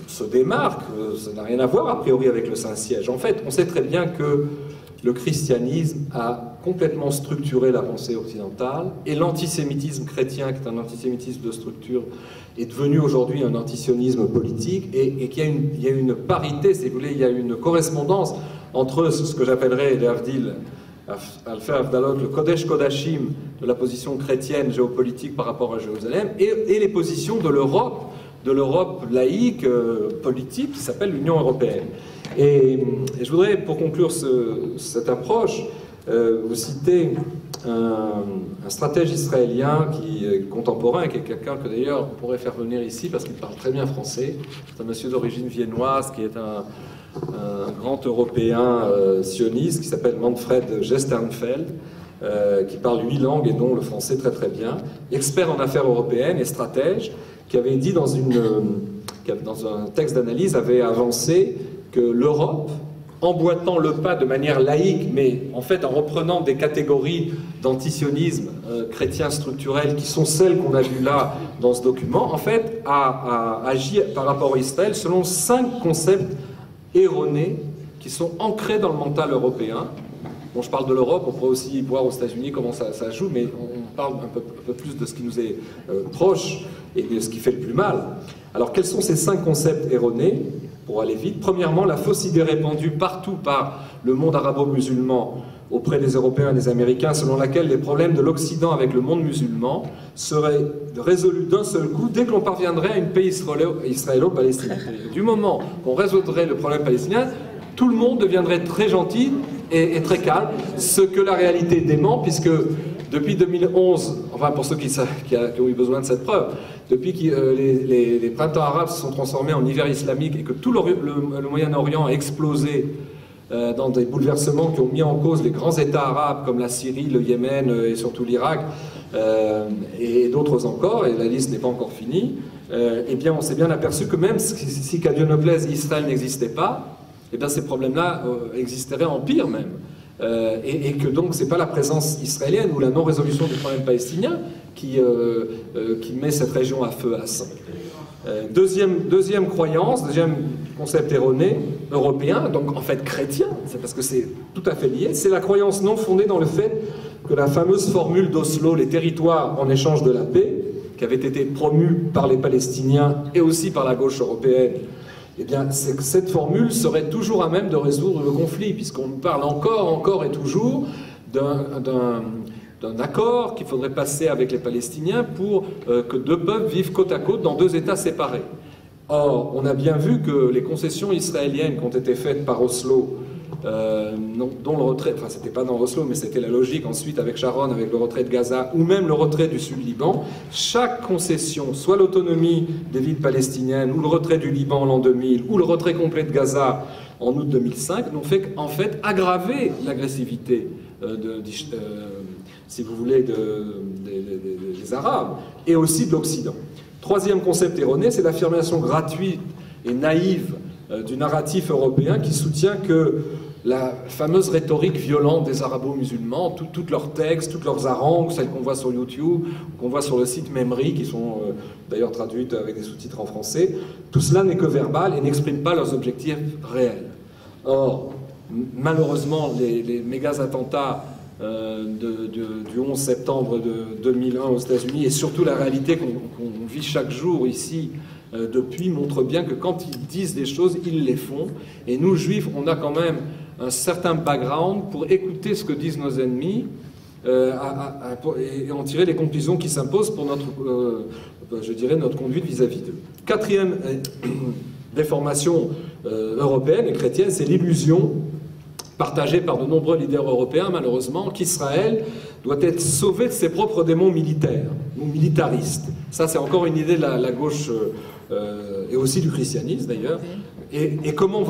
se démarquent. Ça n'a rien à voir, a priori, avec le Saint-Siège. En fait, on sait très bien que le christianisme a complètement structuré la pensée occidentale, et l'antisémitisme chrétien, qui est un antisémitisme de structure, est devenu aujourd'hui un antisionisme politique, et qu'il y a une parité, si vous voulez, il y a une correspondance entre ce que j'appellerais l'Avdil, le Kodesh Kodashim de la position chrétienne géopolitique par rapport à Jérusalem et les positions de l'Europe laïque politique qui s'appelle l'Union européenne. Et je voudrais, pour conclure cette approche, vous citer un stratège israélien qui est contemporain, qui est quelqu'un que d'ailleurs on pourrait faire venir ici parce qu'il parle très bien français. C'est un monsieur d'origine viennoise qui est un grand Européen sioniste qui s'appelle Manfred Gesternfeld, qui parle 8 langues et dont le français très très bien, expert en affaires européennes et stratège, qui avait dit dans un texte d'analyse, avait avancé que l'Europe emboîtant le pas de manière laïque, mais en fait en reprenant des catégories d'antisionisme chrétien structurel qui sont celles qu'on a vues là dans ce document, en fait a agi par rapport à Israël selon 5 concepts erronés qui sont ancrés dans le mental européen. Bon, je parle de l'Europe, on pourrait aussi voir aux États-Unis comment ça joue, mais on parle un peu plus de ce qui nous est proche et de ce qui fait le plus mal. Alors, quels sont ces 5 concepts erronés, pour aller vite? Premièrement, la fausse idée répandue partout par le monde arabo-musulman auprès des Européens et des Américains, selon laquelle les problèmes de l'Occident avec le monde musulman seraient résolus d'un seul coup dès que l'on parviendrait à une paix israélo-palestinien. Du moment qu'on résoudrait le problème palestinien, tout le monde deviendrait très gentil et très calme, ce que la réalité dément, puisque depuis 2011, enfin pour ceux qui ont eu besoin de cette preuve, depuis que les printemps arabes se sont transformés en hiver islamique et que tout le Moyen-Orient a explosé dans des bouleversements qui ont mis en cause les grands États arabes comme la Syrie, le Yémen et surtout l'Irak et d'autres encore, et la liste n'est pas encore finie, eh bien on s'est bien aperçu que même si qu'à Dieu ne plaise, Israël n'existait pas, eh bien ces problèmes-là existeraient en pire même. Et que donc c'est pas la présence israélienne ou la non-résolution du problème palestinien qui met cette région à feu à sang. Deuxième croyance, deuxième concept erroné, européen, donc en fait chrétien, c'est parce que c'est tout à fait lié, c'est la croyance non fondée dans le fait que la fameuse formule d'Oslo, les territoires en échange de la paix, qui avait été promue par les Palestiniens et aussi par la gauche européenne, eh bien, cette formule serait toujours à même de résoudre le conflit, puisqu'on nous parle encore et toujours d'un accord qu'il faudrait passer avec les Palestiniens pour que 2 peuples vivent côte à côte dans 2 États séparés. Or, on a bien vu que les concessions israéliennes qui ont été faites par Oslo, dont le retrait, enfin c'était pas dans Oslo, mais c'était la logique ensuite avec Sharon, avec le retrait de Gaza, ou même le retrait du Sud-Liban, chaque concession, soit l'autonomie des villes palestiniennes, ou le retrait du Liban en l'an 2000, ou le retrait complet de Gaza en août 2005, n'ont fait en fait aggraver l'agressivité si vous voulez, des Arabes, et aussi de l'Occident. Troisième concept erroné, c'est l'affirmation gratuite et naïve du narratif européen qui soutient que la fameuse rhétorique violente des arabo-musulmans, tous leurs textes, toutes leurs harangues, celles qu'on voit sur YouTube, qu'on voit sur le site Memri, qui sont d'ailleurs traduites avec des sous-titres en français, tout cela n'est que verbal et n'exprime pas leurs objectifs réels. Or, malheureusement, les méga-attentats du 11 septembre de 2001 aux États-Unis, et surtout la réalité qu'on vit chaque jour ici depuis, montre bien que quand ils disent des choses, ils les font. Et nous, Juifs, on a quand même un certain background pour écouter ce que disent nos ennemis et en tirer les conclusions qui s'imposent pour notre, je dirais, notre conduite vis-à-vis d'eux. Quatrième déformation européenne et chrétienne, c'est l'illusion partagée par de nombreux leaders européens, malheureusement, qu'Israël doit être sauvé de ses propres démons militaires, ou militaristes. Ça, c'est encore une idée de la gauche, et aussi du christianisme, d'ailleurs. Et comment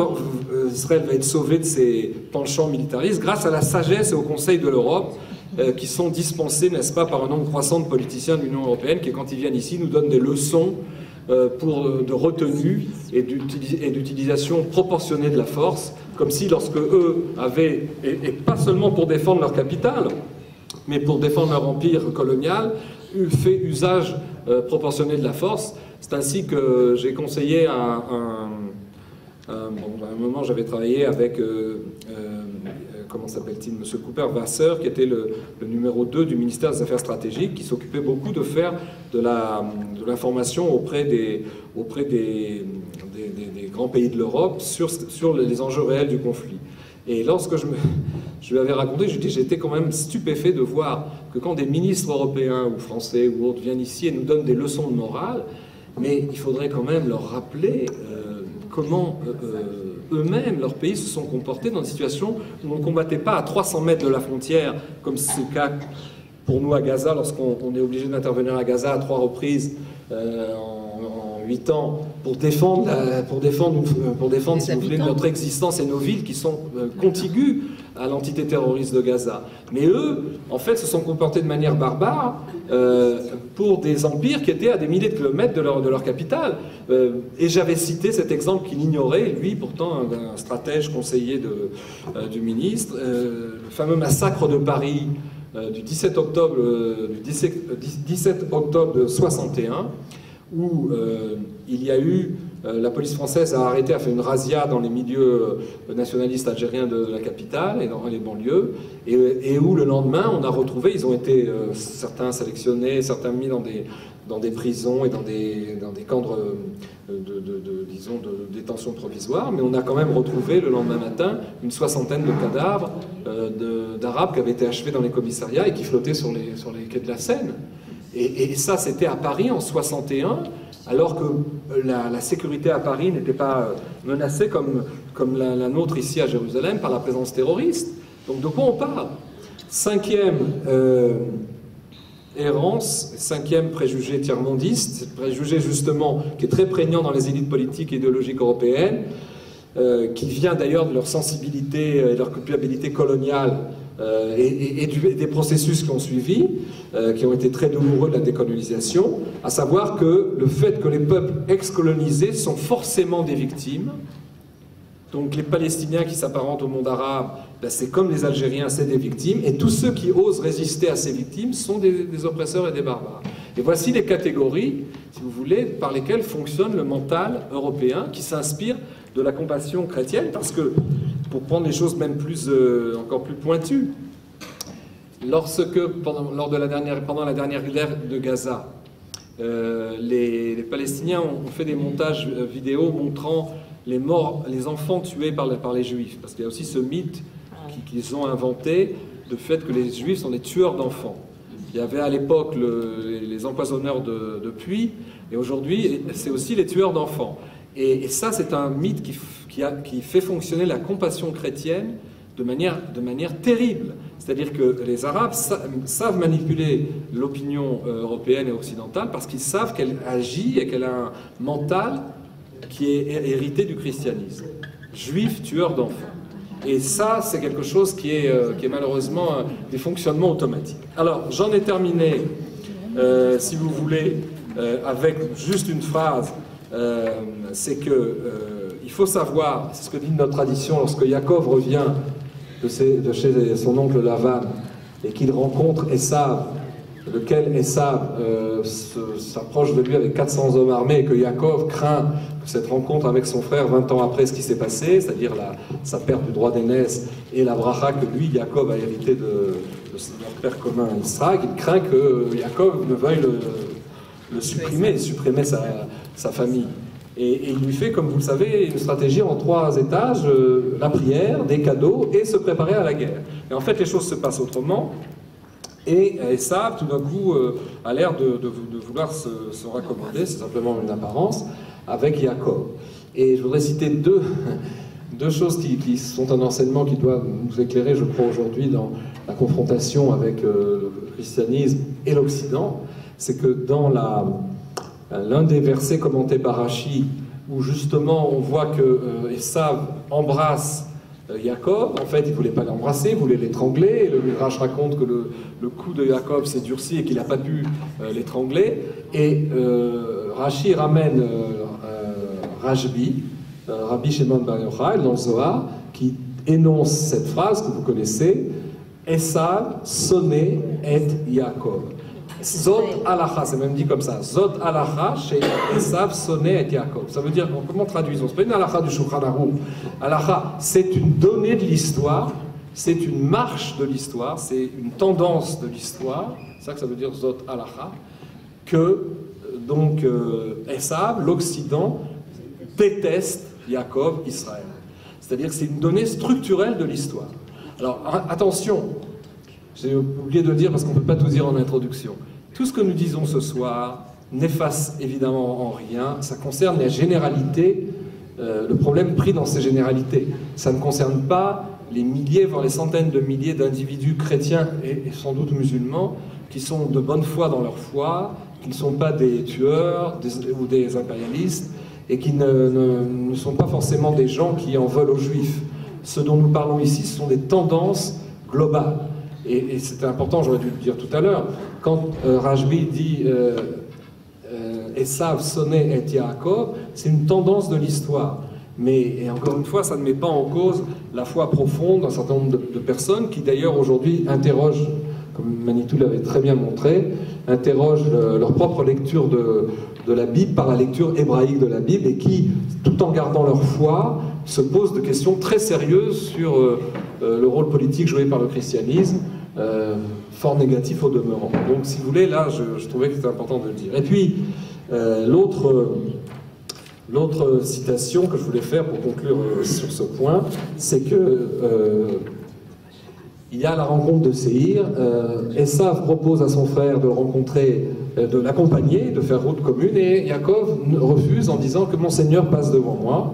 Israël va être sauvé de ses penchants militaristes? Grâce à la sagesse et au Conseil de l'Europe, qui sont dispensés, n'est-ce pas, par un nombre croissant de politiciens de l'Union européenne, qui, quand ils viennent ici, nous donnent des leçons de retenue et d'utilisation proportionnée de la force, comme si lorsque eux avaient, et pas seulement pour défendre leur capitale, mais pour défendre leur empire colonial, fait usage proportionné de la force. C'est ainsi que j'ai conseillé à un moment, j'avais travaillé avec, comment s'appelle-t-il, M. Cooper Vasseur, qui était le numéro 2 du ministère des Affaires stratégiques, qui s'occupait beaucoup de faire de l'information auprès des grands pays de l'Europe sur les enjeux réels du conflit. Et lorsque je lui avais raconté, j'étais quand même stupéfait de voir que quand des ministres européens ou français ou autres viennent ici et nous donnent des leçons de morale, mais il faudrait quand même leur rappeler comment eux-mêmes, leur pays, se sont comportés dans des situations où on ne combattait pas à 300 mètres de la frontière, comme c'est le cas pour nous à Gaza, lorsqu'on est obligé d'intervenir à Gaza à 3 reprises en 8 ans pour défendre, si vous voulez, notre existence et nos villes qui sont contiguës à l'entité terroriste de Gaza. Mais eux, en fait, se sont comportés de manière barbare pour des empires qui étaient à des milliers de kilomètres de leur capitale. Et j'avais cité cet exemple qu'il ignorait, lui, pourtant un stratège conseiller du ministre, le fameux massacre de Paris du 17 octobre de 61, où il y a eu, la police française a arrêté, a fait une razzia dans les milieux nationalistes algériens de la capitale et dans les banlieues, et où le lendemain on a retrouvé, ils ont été certains sélectionnés, certains mis dans des prisons et dans des camps disons, de détention provisoire, mais on a quand même retrouvé le lendemain matin une 60aine de cadavres d'Arabes qui avaient été achevés dans les commissariats et qui flottaient sur les quais de la Seine. Et ça, c'était à Paris en 61, alors que la sécurité à Paris n'était pas menacée comme la nôtre ici à Jérusalem par la présence terroriste. Donc de quoi on parle? Cinquième errance, cinquième préjugé tiers-mondiste, préjugé justement qui est très prégnant dans les élites politiques et idéologiques européennes, qui vient d'ailleurs de leur sensibilité et de leur culpabilité coloniale et des processus qui ont suivi, qui ont été très douloureux de la décolonisation, à savoir que le fait que les peuples ex-colonisés sont forcément des victimes. Donc les Palestiniens qui s'apparentent au monde arabe, ben c'est comme les Algériens, c'est des victimes, et tous ceux qui osent résister à ces victimes sont des oppresseurs et des barbares. Et voici les catégories, si vous voulez, par lesquelles fonctionne le mental européen, qui s'inspire de la compassion chrétienne, parce que, pour prendre les choses même encore plus pointues, pendant la dernière guerre de Gaza, les Palestiniens ont fait des montages vidéo montrant les enfants tués par les Juifs, parce qu'il y a aussi ce mythe qu'ils ont inventé de fait que les Juifs sont des tueurs d'enfants. Il y avait à l'époque les empoisonneurs de puits, et aujourd'hui c'est aussi les tueurs d'enfants. Et ça, c'est un mythe qui fait fonctionner la compassion chrétienne de manière terrible. C'est-à-dire que les Arabes savent manipuler l'opinion européenne et occidentale parce qu'ils savent qu'elle agit et qu'elle a un mental qui est hérité du christianisme. Juifs, tueurs d'enfants. Et ça, c'est quelque chose qui est malheureusement des fonctionnements automatiques. Alors, j'en ai terminé, si vous voulez, avec juste une phrase. C'est que il faut savoir, c'est ce que dit notre tradition, lorsque Yaakov revient de chez son oncle Lavan et qu'il rencontre Esav, lequel Esav s'approche de lui avec 400 hommes armés, et que Yaakov craint que cette rencontre avec son frère 20 ans après ce qui s'est passé, c'est-à-dire sa perte du droit d'aînesse et la bracha que lui, Yaakov, a hérité de leur père commun Israël, il craint que Yaakov ne veuille supprimer sa famille. Et il lui fait, comme vous le savez, une stratégie en 3 étages, la prière, des cadeaux et se préparer à la guerre. Et en fait, les choses se passent autrement. Et Esav, tout d'un coup, a l'air de vouloir se raccommoder, c'est simplement une apparence, avec Yaakov. Et je voudrais citer deux choses qui sont un enseignement qui doit nous éclairer, je crois, aujourd'hui dans la confrontation avec le christianisme et l'Occident. C'est que dans l'un des versets commentés par Rashi, où justement on voit que Esav embrasse Yaakov, en fait il ne voulait pas l'embrasser, il voulait l'étrangler, et le Midrash raconte que le cou de Yaakov s'est durci et qu'il n'a pas pu l'étrangler, et Rashi ramène Rabbi Shimon Bar Yochai dans le Zohar, qui énonce cette phrase que vous connaissez, Esav sonné et Yaakov. Zot alacha, c'est même dit comme ça. Zot alacha chez Esav sonné et Yaakov. Ça veut dire, comment traduisons? C'est pas une alacha du Shulchan Aruch. Alacha, c'est une donnée de l'histoire, c'est une marche de l'histoire, c'est une tendance de l'histoire. C'est ça que ça veut dire Zot alacha. Que donc Esav, l'Occident, déteste Yaakov, Israël. C'est-à-dire que c'est une donnée structurelle de l'histoire. Alors attention. J'ai oublié de le dire parce qu'on ne peut pas tout dire en introduction. Tout ce que nous disons ce soir n'efface évidemment en rien. Ça concerne la généralité, le problème pris dans ces généralités. Ça ne concerne pas les milliers, voire les centaines de milliers d'individus chrétiens et sans doute musulmans qui sont de bonne foi dans leur foi, qui ne sont pas des tueurs ou des impérialistes, et qui ne sont pas forcément des gens qui en veulent aux Juifs. Ce dont nous parlons ici, ce sont des tendances globales. Et c'était important, j'aurais dû le dire tout à l'heure, quand Rashbi dit Esav sonnait et Yaakov, c'est une tendance de l'histoire. Mais, et encore une fois, ça ne met pas en cause la foi profonde d'un certain nombre de personnes qui d'ailleurs aujourd'hui interrogent, comme Manitou l'avait très bien montré, interrogent leur propre lecture de la Bible par la lecture hébraïque de la Bible et qui, tout en gardant leur foi, se posent des questions très sérieuses sur le rôle politique joué par le christianisme, fort négatif au demeurant. Donc si vous voulez, là, je trouvais que c'était important de le dire. Et puis, l'autre citation que je voulais faire pour conclure sur ce point, c'est que il y a la rencontre de Séhir. Esav propose à son frère de rencontrer, de l'accompagner, de faire route commune, et Yaakov refuse en disant que mon Seigneur passe devant moi,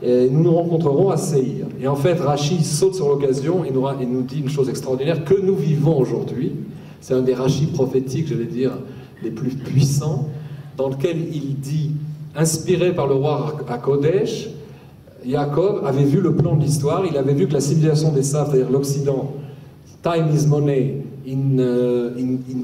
et nous nous rencontrerons à Séhir. Et en fait, Rachi saute sur l'occasion et nous dit une chose extraordinaire que nous vivons aujourd'hui. C'est un des Rachis prophétiques, j'allais dire, les plus puissants, dans lequel il dit, inspiré par le roi à Kodesh, Yaakov avait vu le plan de l'histoire, il avait vu que la civilisation d'Esav, c'est-à-dire l'Occident, time is money, in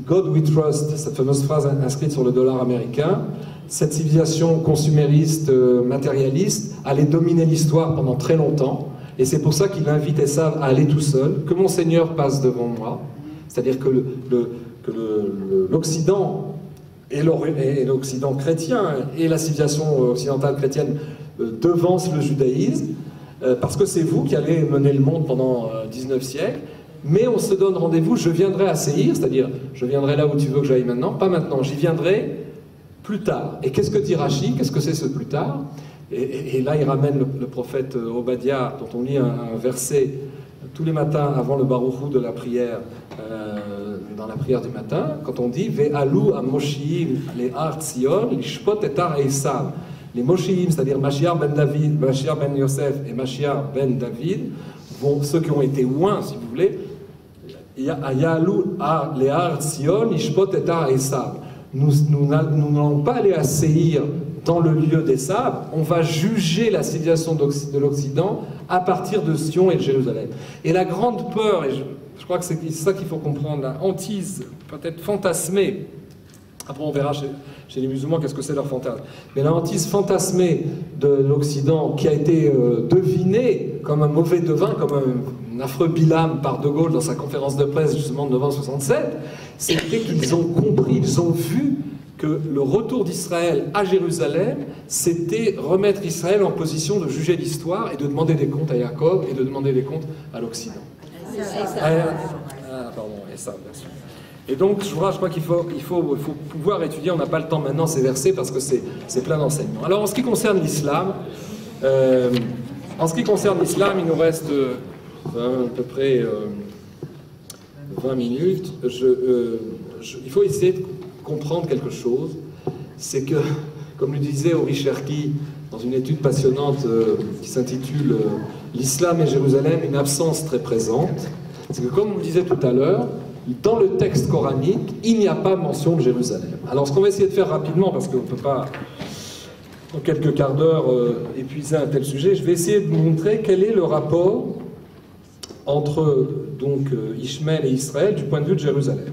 God we trust, cette fameuse phrase inscrite sur le dollar américain, cette civilisation consumériste, matérialiste, allait dominer l'histoire pendant très longtemps, et c'est pour ça qu'il invite Esav à aller tout seul, que mon Seigneur passe devant moi, c'est-à-dire que l'Occident et l'Occident chrétien et la civilisation occidentale chrétienne devancent le judaïsme, parce que c'est vous qui allez mener le monde pendant 19 siècles, mais on se donne rendez-vous, je viendrai à Séhir, c'est-à-dire je viendrai là où tu veux que j'aille maintenant, pas maintenant, j'y viendrai plus tard. Et qu'est-ce que dit Rachi? Qu'est-ce que c'est ce plus tard? Et là il ramène le prophète Obadiah, dont on lit un verset tous les matins avant le baruchou de la prière, dans la prière du matin, quand on dit Ve'alu amoshim le ar Tzion lishpot et ar Esav. Les Moshiim, c'est-à-dire Mashiach ben David, Mashiach ben Yosef et Mashiach ben David, ceux qui ont été loin, si vous voulez, Ya'alu le ar Tzion lishpot et ar Esav. Nous n'allons pas aller à Séhir dans le lieu d'Esav, on va juger la civilisation de l'Occident à partir de Sion et de Jérusalem. Et la grande peur, et je crois que c'est ça qu'il faut comprendre, la hantise peut-être fantasmée, après on verra chez les musulmans qu'est-ce que c'est leur fantasme, mais la hantise fantasmée de l'Occident qui a été devinée comme un mauvais devin, comme un affreux Bilam par De Gaulle dans sa conférence de presse justement de novembre 67, c'était qu'ils ont compris, ils ont vu que le retour d'Israël à Jérusalem, c'était remettre Israël en position de juger l'histoire et de demander des comptes à Yaakov et de demander des comptes à l'Occident. Pardon, Esav, bien sûr. Et donc, je crois qu'il faut pouvoir étudier, on n'a pas le temps maintenant ces versets parce que c'est plein d'enseignements. Alors, en ce qui concerne l'islam, il nous reste à peu près 20 minutes. Il faut essayer de comprendre quelque chose, c'est que, comme le disait Ori Cherki dans une étude passionnante qui s'intitule « L'islam et Jérusalem, une absence très présente », c'est que, comme on le disait tout à l'heure, dans le texte coranique, il n'y a pas mention de Jérusalem. Alors, ce qu'on va essayer de faire rapidement, parce qu'on ne peut pas, en quelques quarts d'heure, épuiser un tel sujet, je vais essayer de vous montrer quel est le rapport entre donc, Ishmaël et Israël du point de vue de Jérusalem.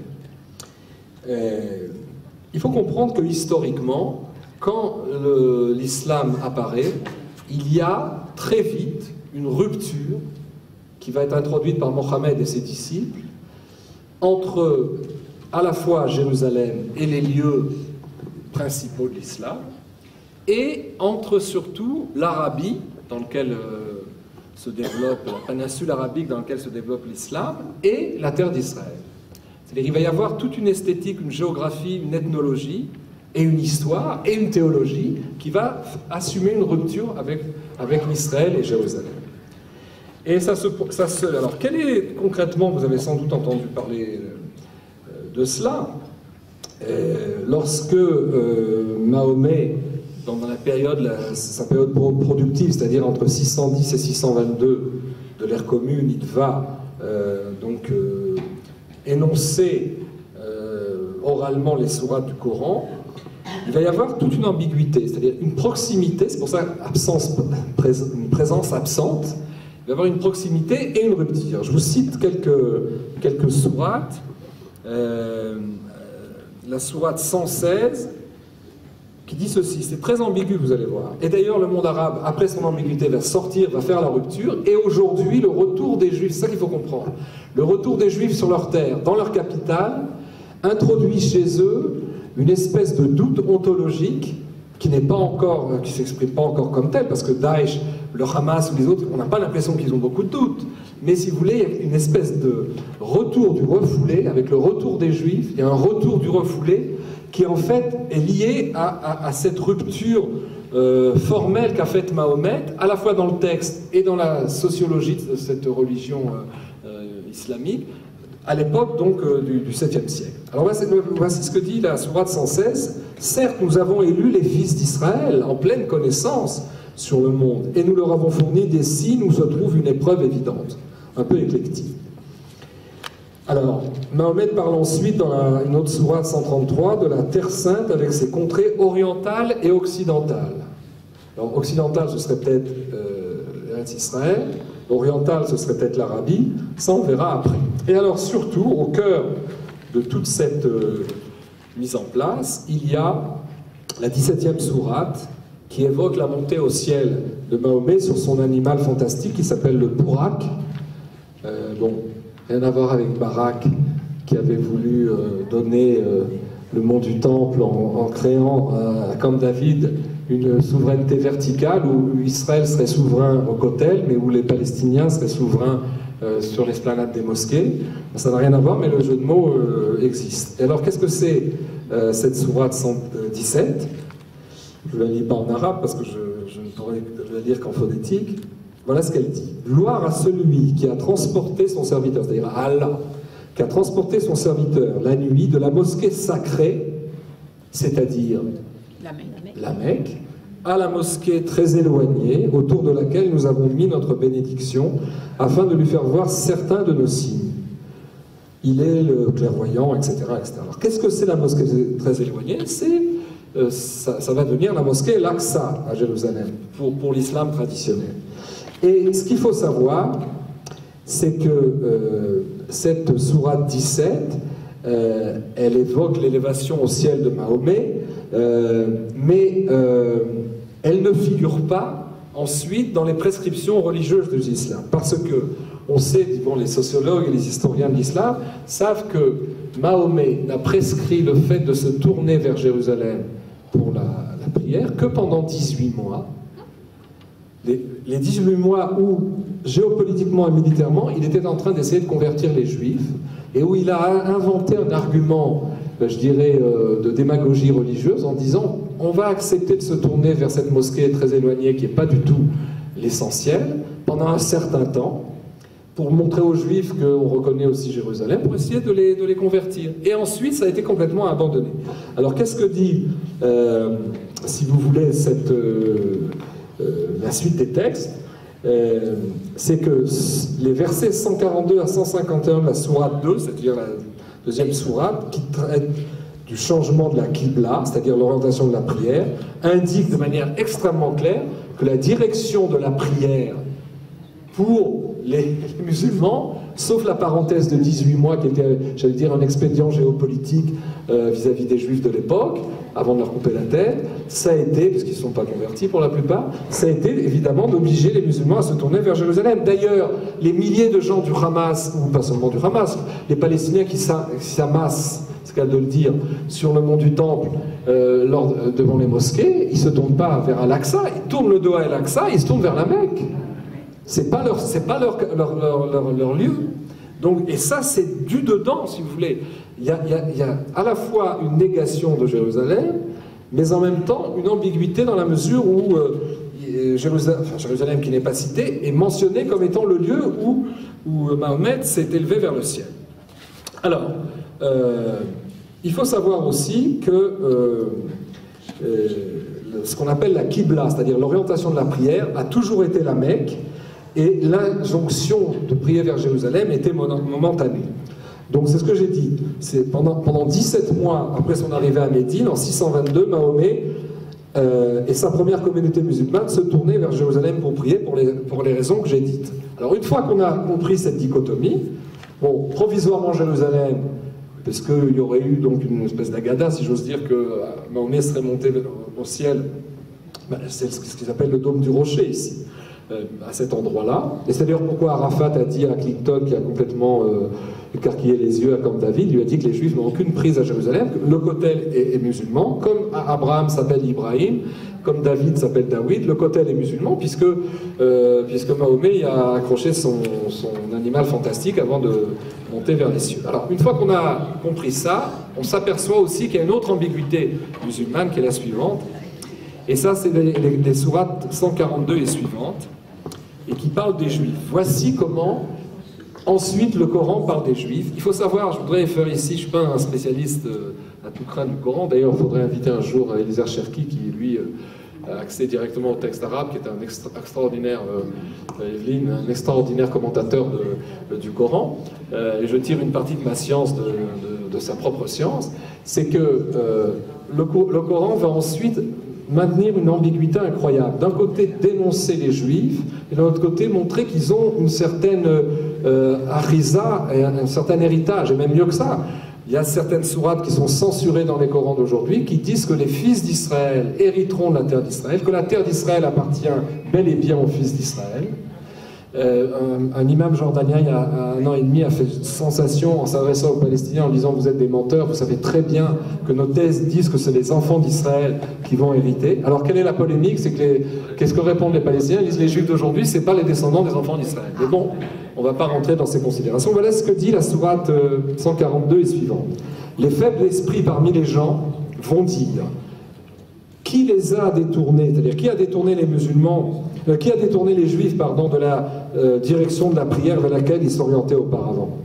Il faut comprendre que historiquement, quand l'islam apparaît, il y a très vite une rupture qui va être introduite par Mohammed et ses disciples entre à la fois Jérusalem et les lieux principaux de l'islam, et entre surtout l'Arabie, dans laquelle se développe, la péninsule arabique dans laquelle se développe l'islam, et la terre d'Israël. C'est-à-dire qu'il va y avoir toute une esthétique, une géographie, une ethnologie, et une histoire, et une théologie, qui va assumer une rupture avec l'Israël et Jérusalem. Et alors, quel est concrètement, vous avez sans doute entendu parler de cela, lorsque Mahomet, dans la période, sa période productive, c'est-à-dire entre 610 et 622 de l'ère commune, il va énoncer oralement les sourates du Coran, il va y avoir toute une ambiguïté, c'est-à-dire une proximité, c'est pour ça une présence absente, il va y avoir une proximité et une rupture. Je vous cite quelques sourates. La sourate 116, qui dit ceci, c'est très ambigu, vous allez voir. Et d'ailleurs, le monde arabe, après son ambiguïté, va sortir, va faire la rupture, et aujourd'hui, le retour des Juifs, c'est ça qu'il faut comprendre, le retour des Juifs sur leur terre, dans leur capitale, introduit chez eux une espèce de doute ontologique qui n'est pas encore, qui s'exprime pas encore comme tel, parce que Daesh, le Hamas ou les autres, on n'a pas l'impression qu'ils ont beaucoup de doutes. Mais si vous voulez, il y a une espèce de retour du refoulé, avec le retour des Juifs, il y a un retour du refoulé qui en fait est lié à cette rupture formelle qu'a faite Mahomet, à la fois dans le texte et dans la sociologie de cette religion islamique, à l'époque donc du 7e siècle. Alors voici ce que dit la sourate 116. Certes, nous avons élu les fils d'Israël en pleine connaissance sur le monde, et nous leur avons fourni des signes où se trouve une épreuve évidente, un peu éclectique. Alors, Mahomet parle ensuite dans une autre sourate 133 de la Terre Sainte avec ses contrées orientales et occidentales. Alors, occidentale, ce serait peut-être Israël, orientale, ce serait peut-être l'Arabie, ça on verra après. Et alors, surtout, au cœur de toute cette mise en place, il y a la 17e sourate qui évoque la montée au ciel de Mahomet sur son animal fantastique qui s'appelle le Bourak. Bon, rien à voir avec Barak qui avait voulu donner le mont du Temple en créant, comme David, une souveraineté verticale où Israël serait souverain au Kotel, mais où les Palestiniens seraient souverains sur l'esplanade des mosquées. Ça n'a rien à voir, mais le jeu de mots existe. Et alors, qu'est-ce que c'est cette sourate 117 ? Je ne la lis pas en arabe parce que je ne pourrais la lire qu'en phonétique. Voilà ce qu'elle dit. Gloire à celui qui a transporté son serviteur, c'est-à-dire à Allah, qui a transporté son serviteur la nuit de la mosquée sacrée, c'est-à-dire la Mecque, à la mosquée très éloignée, autour de laquelle nous avons mis notre bénédiction, afin de lui faire voir certains de nos signes. Il est le clairvoyant, etc. etc. Alors, qu'est-ce que c'est la mosquée très éloignée ? Ça va devenir la mosquée Al-Aqsa à Jérusalem, pour l'islam traditionnel. Et ce qu'il faut savoir, c'est que cette sourate 17, elle évoque l'élévation au ciel de Mahomet, mais elle ne figure pas ensuite dans les prescriptions religieuses de l'islam. Parce que, on sait, bon, les sociologues et les historiens de l'islam savent que Mahomet n'a prescrit le fait de se tourner vers Jérusalem pour la prière que pendant 18 mois. Les 18 mois où, géopolitiquement et militairement, il était en train d'essayer de convertir les Juifs, et où il a inventé un argument, je dirais, de démagogie religieuse, en disant « on va accepter de se tourner vers cette mosquée très éloignée, qui n'est pas du tout l'essentiel, pendant un certain temps, pour montrer aux Juifs qu'on reconnaît aussi Jérusalem, pour essayer de les convertir. » Et ensuite, ça a été complètement abandonné. Alors, qu'est-ce que dit, si vous voulez, la suite des textes, c'est que les versets 142 à 151 de la sourate 2, c'est-à-dire la deuxième sourate, qui traite du changement de la Qibla, c'est-à-dire l'orientation de la prière, indiquent de manière extrêmement claire que la direction de la prière pour les musulmans, sauf la parenthèse de 18 mois qui était, j'allais dire, un expédient géopolitique vis-à-vis des Juifs de l'époque, avant de leur couper la tête, ça a été, parce qu'ils ne sont pas convertis pour la plupart, ça a été évidemment d'obliger les musulmans à se tourner vers Jérusalem. D'ailleurs, les milliers de gens du Hamas, ou pas seulement du Hamas, les Palestiniens qui s'amassent, c'est le cas de le dire, sur le mont du Temple, devant les mosquées, ils ne se tournent pas vers Al-Aqsa, ils tournent le dos à Al-Aqsa, ils se tournent vers la Mecque. C'est pas leur lieu. Donc, et ça, c'est du dedans, si vous voulez. Il y a à la fois une négation de Jérusalem, mais en même temps une ambiguïté dans la mesure où Jérusalem, qui n'est pas citée, est mentionnée comme étant le lieu où Mahomet s'est élevé vers le ciel. Alors, il faut savoir aussi que ce qu'on appelle la Qibla, c'est-à-dire l'orientation de la prière, a toujours été la Mecque, et l'injonction de prier vers Jérusalem était momentanée. Donc c'est ce que j'ai dit. C'est pendant 17 mois après son arrivée à Médine, en 622, Mahomet et sa première communauté musulmane se tournaient vers Jérusalem pour prier pour les raisons que j'ai dites. Alors une fois qu'on a compris cette dichotomie, bon, provisoirement Jérusalem, parce qu'il y aurait eu donc une espèce d'agada, si j'ose dire, que Mahomet serait monté au ciel, ben, c'est ce qu'ils appellent le dôme du rocher ici, à cet endroit-là. Et c'est d'ailleurs pourquoi Arafat a dit à Clinton, qui a complètement écarquillé les yeux à Camp David, lui a dit que les Juifs n'ont aucune prise à Jérusalem, que le Kotel est musulman, comme Abraham s'appelle Ibrahim, comme David s'appelle David, le Kotel est musulman, puisque Mahomet a accroché son animal fantastique avant de monter vers les cieux. Alors, une fois qu'on a compris ça, on s'aperçoit aussi qu'il y a une autre ambiguïté musulmane qui est la suivante, et ça, c'est les sourates 142 et suivantes, et qui parlent des Juifs. Voici comment, ensuite, le Coran parle des Juifs. Il faut savoir, je voudrais faire ici, je ne suis pas un spécialiste à tout craint du Coran, d'ailleurs, il faudrait inviter un jour Elisar Cherki, qui, lui, a accès directement au texte arabe, qui est un extraordinaire, Evelyne, un extraordinaire commentateur du Coran, et je tire une partie de ma science de sa propre science, c'est que le Coran va ensuite maintenir une ambiguïté incroyable. D'un côté, dénoncer les Juifs, et d'un autre côté, montrer qu'ils ont une certaine ariza, un certain héritage, et même mieux que ça. Il y a certaines sourates qui sont censurées dans les Corans d'aujourd'hui, qui disent que les fils d'Israël hériteront de la terre d'Israël, que la terre d'Israël appartient bel et bien aux fils d'Israël. Un imam jordanien, il y a 1 an et demi, a fait sensation en s'adressant aux Palestiniens en disant « Vous êtes des menteurs, vous savez très bien que nos thèses disent que c'est les enfants d'Israël qui vont hériter. » Alors quelle est la polémique? C'est que qu'est-ce que répondent les Palestiniens? Ils disent « Les Juifs d'aujourd'hui, c'est pas les descendants des enfants d'Israël. » Mais bon, on ne va pas rentrer dans ces considérations. Voilà ce que dit la sourate 142 et suivante. « Les faibles esprits parmi les gens vont dire « Qui les a détournés ?» C'est-à-dire, qui a détourné les musulmans, qui a détourné les Juifs, pardon, de la direction de la prière vers laquelle ils s'orientaient auparavant?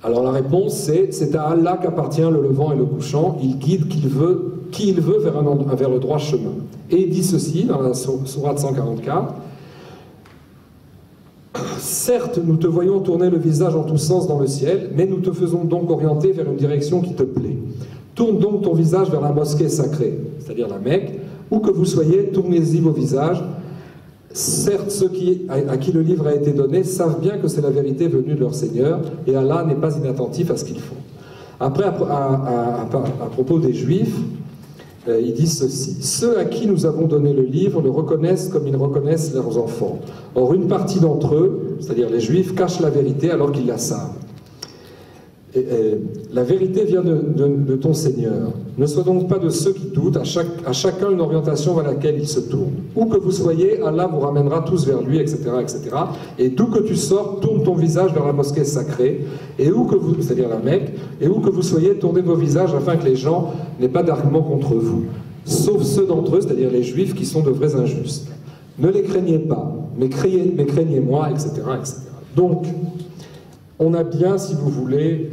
Alors la réponse, c'est à Allah qu'appartient le levant et le couchant. Il guide qui il veut vers le droit chemin. Et il dit ceci dans la sourate 144. Certes, nous te voyons tourner le visage en tous sens dans le ciel, mais nous te faisons donc orienter vers une direction qui te plaît. Tourne donc ton visage vers la mosquée sacrée, c'est-à-dire la Mecque, où que vous soyez, tournez-y vos visages. Certes, ceux à qui le livre a été donné savent bien que c'est la vérité venue de leur Seigneur, et Allah n'est pas inattentif à ce qu'ils font. Après, à propos des Juifs, ils disent ceci. Ceux à qui nous avons donné le livre le reconnaissent comme ils reconnaissent leurs enfants. Or, une partie d'entre eux, c'est-à-dire les Juifs, cachent la vérité alors qu'ils la savent. La vérité vient de ton Seigneur. Ne sois donc pas de ceux qui doutent, à chacun une orientation vers laquelle il se tourne. Où que vous soyez, Allah vous ramènera tous vers lui, etc., etc. Et d'où que tu sors, tourne ton visage vers la mosquée sacrée, et où que vous, c'est-à-dire la Mecque, et où que vous soyez, tournez vos visages afin que les gens n'aient pas d'argument contre vous. Sauf ceux d'entre eux, c'est-à-dire les Juifs, qui sont de vrais injustes. Ne les craignez pas, mais craignez-moi, etc., etc. Donc, on a bien, si vous voulez,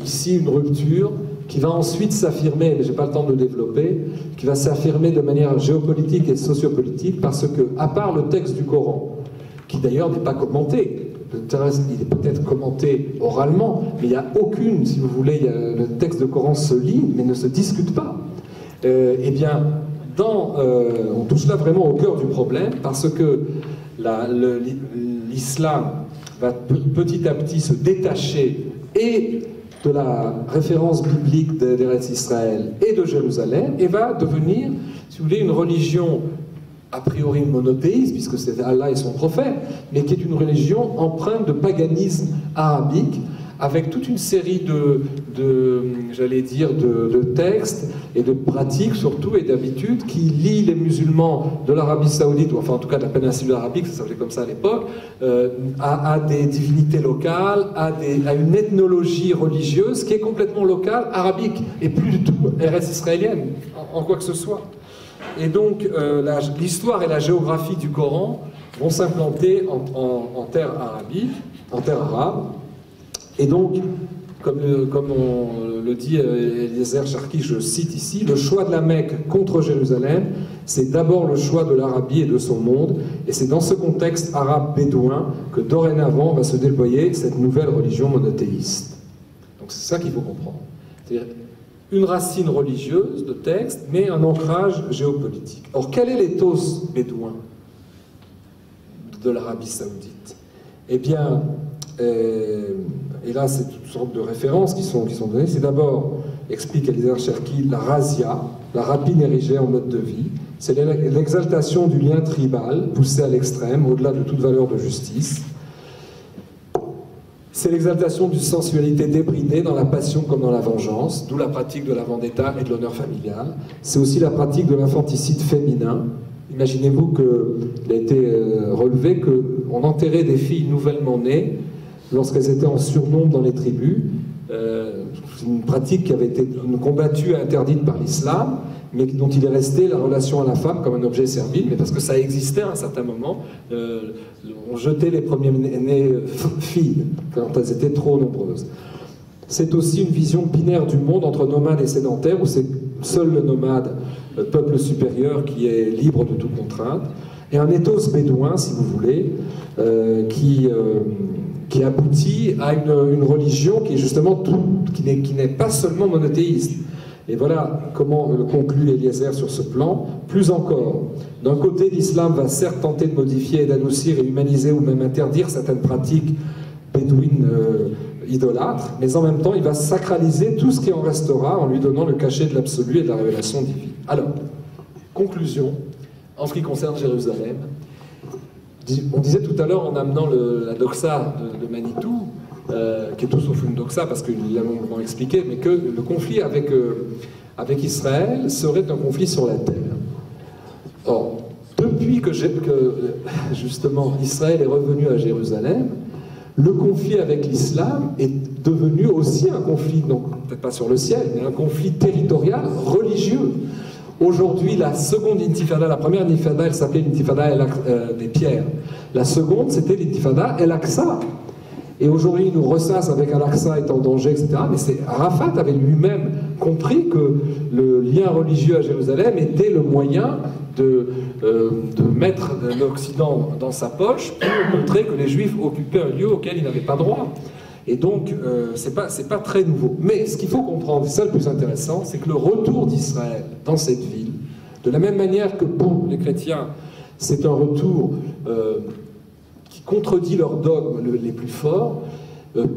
ici une rupture qui va ensuite s'affirmer, mais je n'ai pas le temps de le développer, qui va s'affirmer de manière géopolitique et sociopolitique, parce que, à part le texte du Coran, qui d'ailleurs n'est pas commenté, il est peut-être commenté oralement, mais il n'y a aucune, si vous voulez, le texte du Coran se lit, mais ne se discute pas. Eh bien, on touche là vraiment au cœur du problème, parce que l'islam va petit à petit se détacher et de la référence biblique d'Eretz Israël et de Jérusalem, et va devenir, si vous voulez, une religion a priori monothéiste, puisque c'est Allah et son prophète, mais qui est une religion empreinte de paganisme arabique, avec toute une série j'allais dire, de textes et de pratiques surtout et d'habitudes qui lient les musulmans de l'Arabie Saoudite, ou enfin en tout cas de la péninsule arabique, ça s'appelait comme ça à l'époque, à des divinités locales, à une ethnologie religieuse qui est complètement locale, arabique, et plus du tout RS israélienne, en quoi que ce soit. Et donc l'histoire et la géographie du Coran vont s'implanter en terre arabique, en terre arabe. Et donc, comme on le dit Eliezer Sharkey, je cite ici, le choix de la Mecque contre Jérusalem, c'est d'abord le choix de l'Arabie et de son monde, et c'est dans ce contexte arabe bédouin que dorénavant va se déployer cette nouvelle religion monothéiste. Donc c'est ça qu'il faut comprendre. C'est-à-dire une racine religieuse de texte, mais un ancrage géopolitique. Or, quel est l'éthos bédouin de l'Arabie saoudite? Eh bien, et là c'est toutes sortes de références qui sont données. C'est d'abord, explique Eliezer Sharkey, la razzia, la rapine érigée en mode de vie. C'est l'exaltation du lien tribal poussé à l'extrême, au-delà de toute valeur de justice. C'est l'exaltation d'une sensualité débridée dans la passion comme dans la vengeance, d'où la pratique de la vendetta et de l'honneur familial. C'est aussi la pratique de l'infanticide féminin. Imaginez-vous qu'il a été relevé qu'on enterrait des filles nouvellement nées lorsqu'elles étaient en surnombre dans les tribus. C'est une pratique qui avait été combattue et interdite par l'islam, mais dont il est resté la relation à la femme comme un objet servile, mais parce que ça existait à un certain moment. On jetait les premières-nées filles quand elles étaient trop nombreuses. C'est aussi une vision binaire du monde entre nomade et sédentaire, où c'est seul le nomade, le peuple supérieur, qui est libre de toute contrainte, et un ethos bédouin, si vous voulez, qui aboutit à une religion qui est justement qui n'est pas seulement monothéiste. Et voilà comment conclut Eliezer sur ce plan. Plus encore, d'un côté, l'islam va certes tenter de modifier, d'adoucir et humaniser ou même interdire certaines pratiques bédouines idolâtres, mais en même temps, il va sacraliser tout ce qui en restera en lui donnant le cachet de l'absolu et de la révélation divine. Alors, conclusion, en ce qui concerne Jérusalem, on disait tout à l'heure en amenant la doxa de Manitou, qui est tout sauf une doxa parce qu'il l'a longuement expliqué, mais que le conflit avec Israël serait un conflit sur la terre. Or, depuis que justement Israël est revenu à Jérusalem, le conflit avec l'islam est devenu aussi un conflit, donc peut-être pas sur le ciel, mais un conflit territorial, religieux. Aujourd'hui, la seconde intifada, la première intifada, elle s'appelait l'intifada des pierres. La seconde, c'était l'intifada El-Aqsa. Et aujourd'hui, il nous ressasse avec Al-Aqsa est en danger, etc. Mais Arafat avait lui-même compris que le lien religieux à Jérusalem était le moyen de mettre l'Occident dans sa poche pour montrer que les Juifs occupaient un lieu auquel ils n'avaient pas droit. Et donc, c'est pas très nouveau. Mais ce qu'il faut comprendre, c'est ça le plus intéressant, c'est que le retour d'Israël dans cette ville, de la même manière que pour les chrétiens, c'est un retour qui contredit leurs dogmes les plus forts.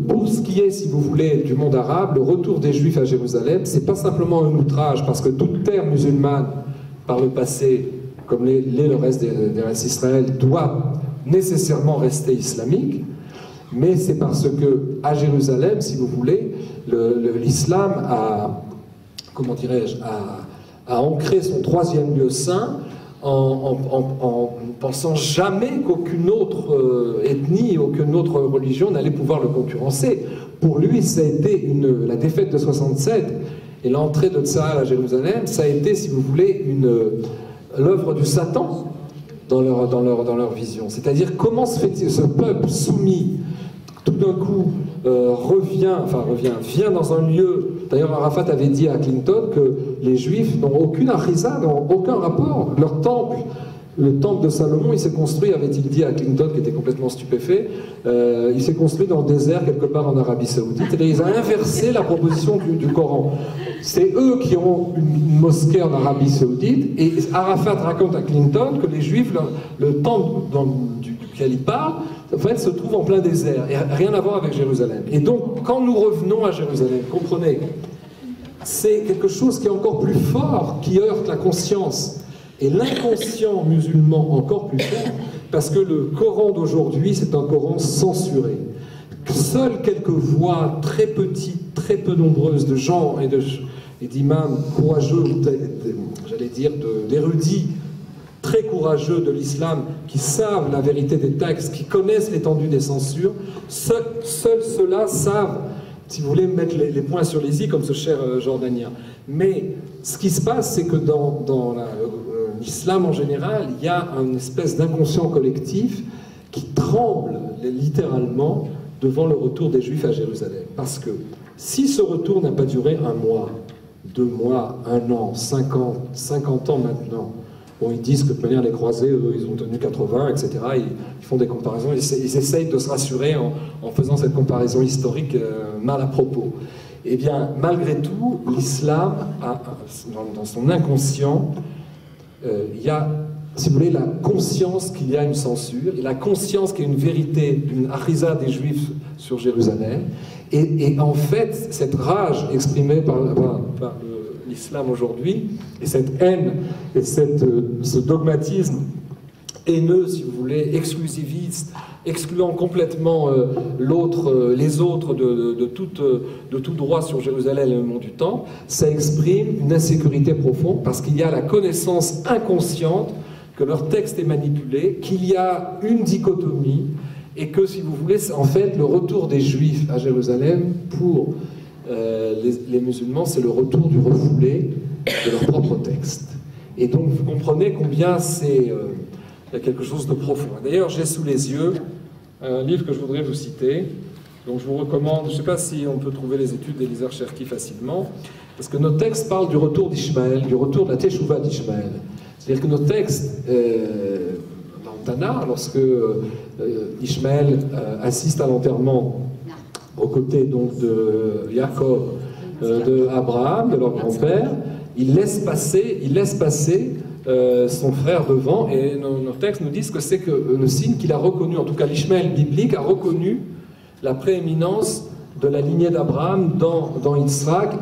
Pour ce qui est, si vous voulez, du monde arabe, le retour des Juifs à Jérusalem, c'est pas simplement un outrage, parce que toute terre musulmane, par le passé, comme le reste des restes d'Israël, doit nécessairement rester islamique, mais c'est parce que à Jérusalem, si vous voulez, l'islam a, comment dirais-je, a ancré son troisième lieu saint en pensant jamais qu'aucune autre ethnie, aucune autre religion n'allait pouvoir le concurrencer. Pour lui, ça a été la défaite de 67 et l'entrée de Tsahal à Jérusalem, ça a été, si vous voulez, l'œuvre du Satan dans leur vision. C'est-à-dire comment se fait-il ce peuple soumis tout d'un coup vient dans un lieu. D'ailleurs, Arafat avait dit à Clinton que les Juifs n'ont aucune achisa, n'ont aucun rapport. Leur temple, le temple de Salomon, il s'est construit, avait-il dit à Clinton, qui était complètement stupéfait, il s'est construit dans le désert, quelque part en Arabie Saoudite. Et ils ont inversé la proposition du Coran. C'est eux qui ont une mosquée en Arabie Saoudite, et Arafat raconte à Clinton que les Juifs, le temple duquel il parle, en fait, se trouve en plein désert, et rien à voir avec Jérusalem. Et donc, quand nous revenons à Jérusalem, comprenez, c'est quelque chose qui est encore plus fort, qui heurte la conscience, et l'inconscient musulman encore plus fort, parce que le Coran d'aujourd'hui, c'est un Coran censuré. Seules quelques voix très petites, très peu nombreuses de gens et d'imams courageux, j'allais dire d'érudits, très courageux de l'islam, qui savent la vérité des textes, qui connaissent l'étendue des censures, seuls ceux-là savent, si vous voulez, mettre les points sur les i, comme ce cher Jordanien. Mais ce qui se passe, c'est que dans l'islam en général, il y a une espèce d'inconscient collectif qui tremble littéralement devant le retour des Juifs à Jérusalem. Parce que Si ce retour n'a pas duré 1 mois, 2 mois, 1 an, 50 ans maintenant, bon, ils disent que de manière les croisés, eux, ils ont tenu 80, etc. Ils font des comparaisons, ils essayent de se rassurer en faisant cette comparaison historique mal à propos. Eh bien, malgré tout, l'islam, dans son inconscient, il y a, si vous voulez, la conscience qu'il y a une censure, et la conscience qu'il y a une vérité, d'une harisa des Juifs sur Jérusalem, et en fait, cette rage exprimée par l'islam aujourd'hui, et cette haine, et ce dogmatisme haineux, si vous voulez, exclusiviste, excluant complètement les autres de tout droit sur Jérusalem et le mont du Temple, ça exprime une insécurité profonde parce qu'il y a la connaissance inconsciente que leur texte est manipulé, qu'il y a une dichotomie et que, si vous voulez, c'est en fait le retour des Juifs à Jérusalem pour les musulmans, c'est le retour du refoulé de leur propre texte. Et donc vous comprenez combien c'est... il y a quelque chose de profond. D'ailleurs, j'ai sous les yeux un livre que je voudrais vous citer, donc je vous recommande, je ne sais pas si on peut trouver les études d'Eliezer Cherki facilement, parce que nos textes parlent du retour d'Ishmaël, du retour de la Teshuvah d'Ishmaël. C'est-à-dire que nos textes, dans le Tana, lorsque Ishmaël assiste à l'enterrement aux côtés donc, de Jacob, de Abraham, de leur grand-père, il laisse passer son frère devant, et nos textes nous disent que c'est le signe qu'il a reconnu, en tout cas l'Ishmaël biblique a reconnu la prééminence de la lignée d'Abraham dans Yitzhak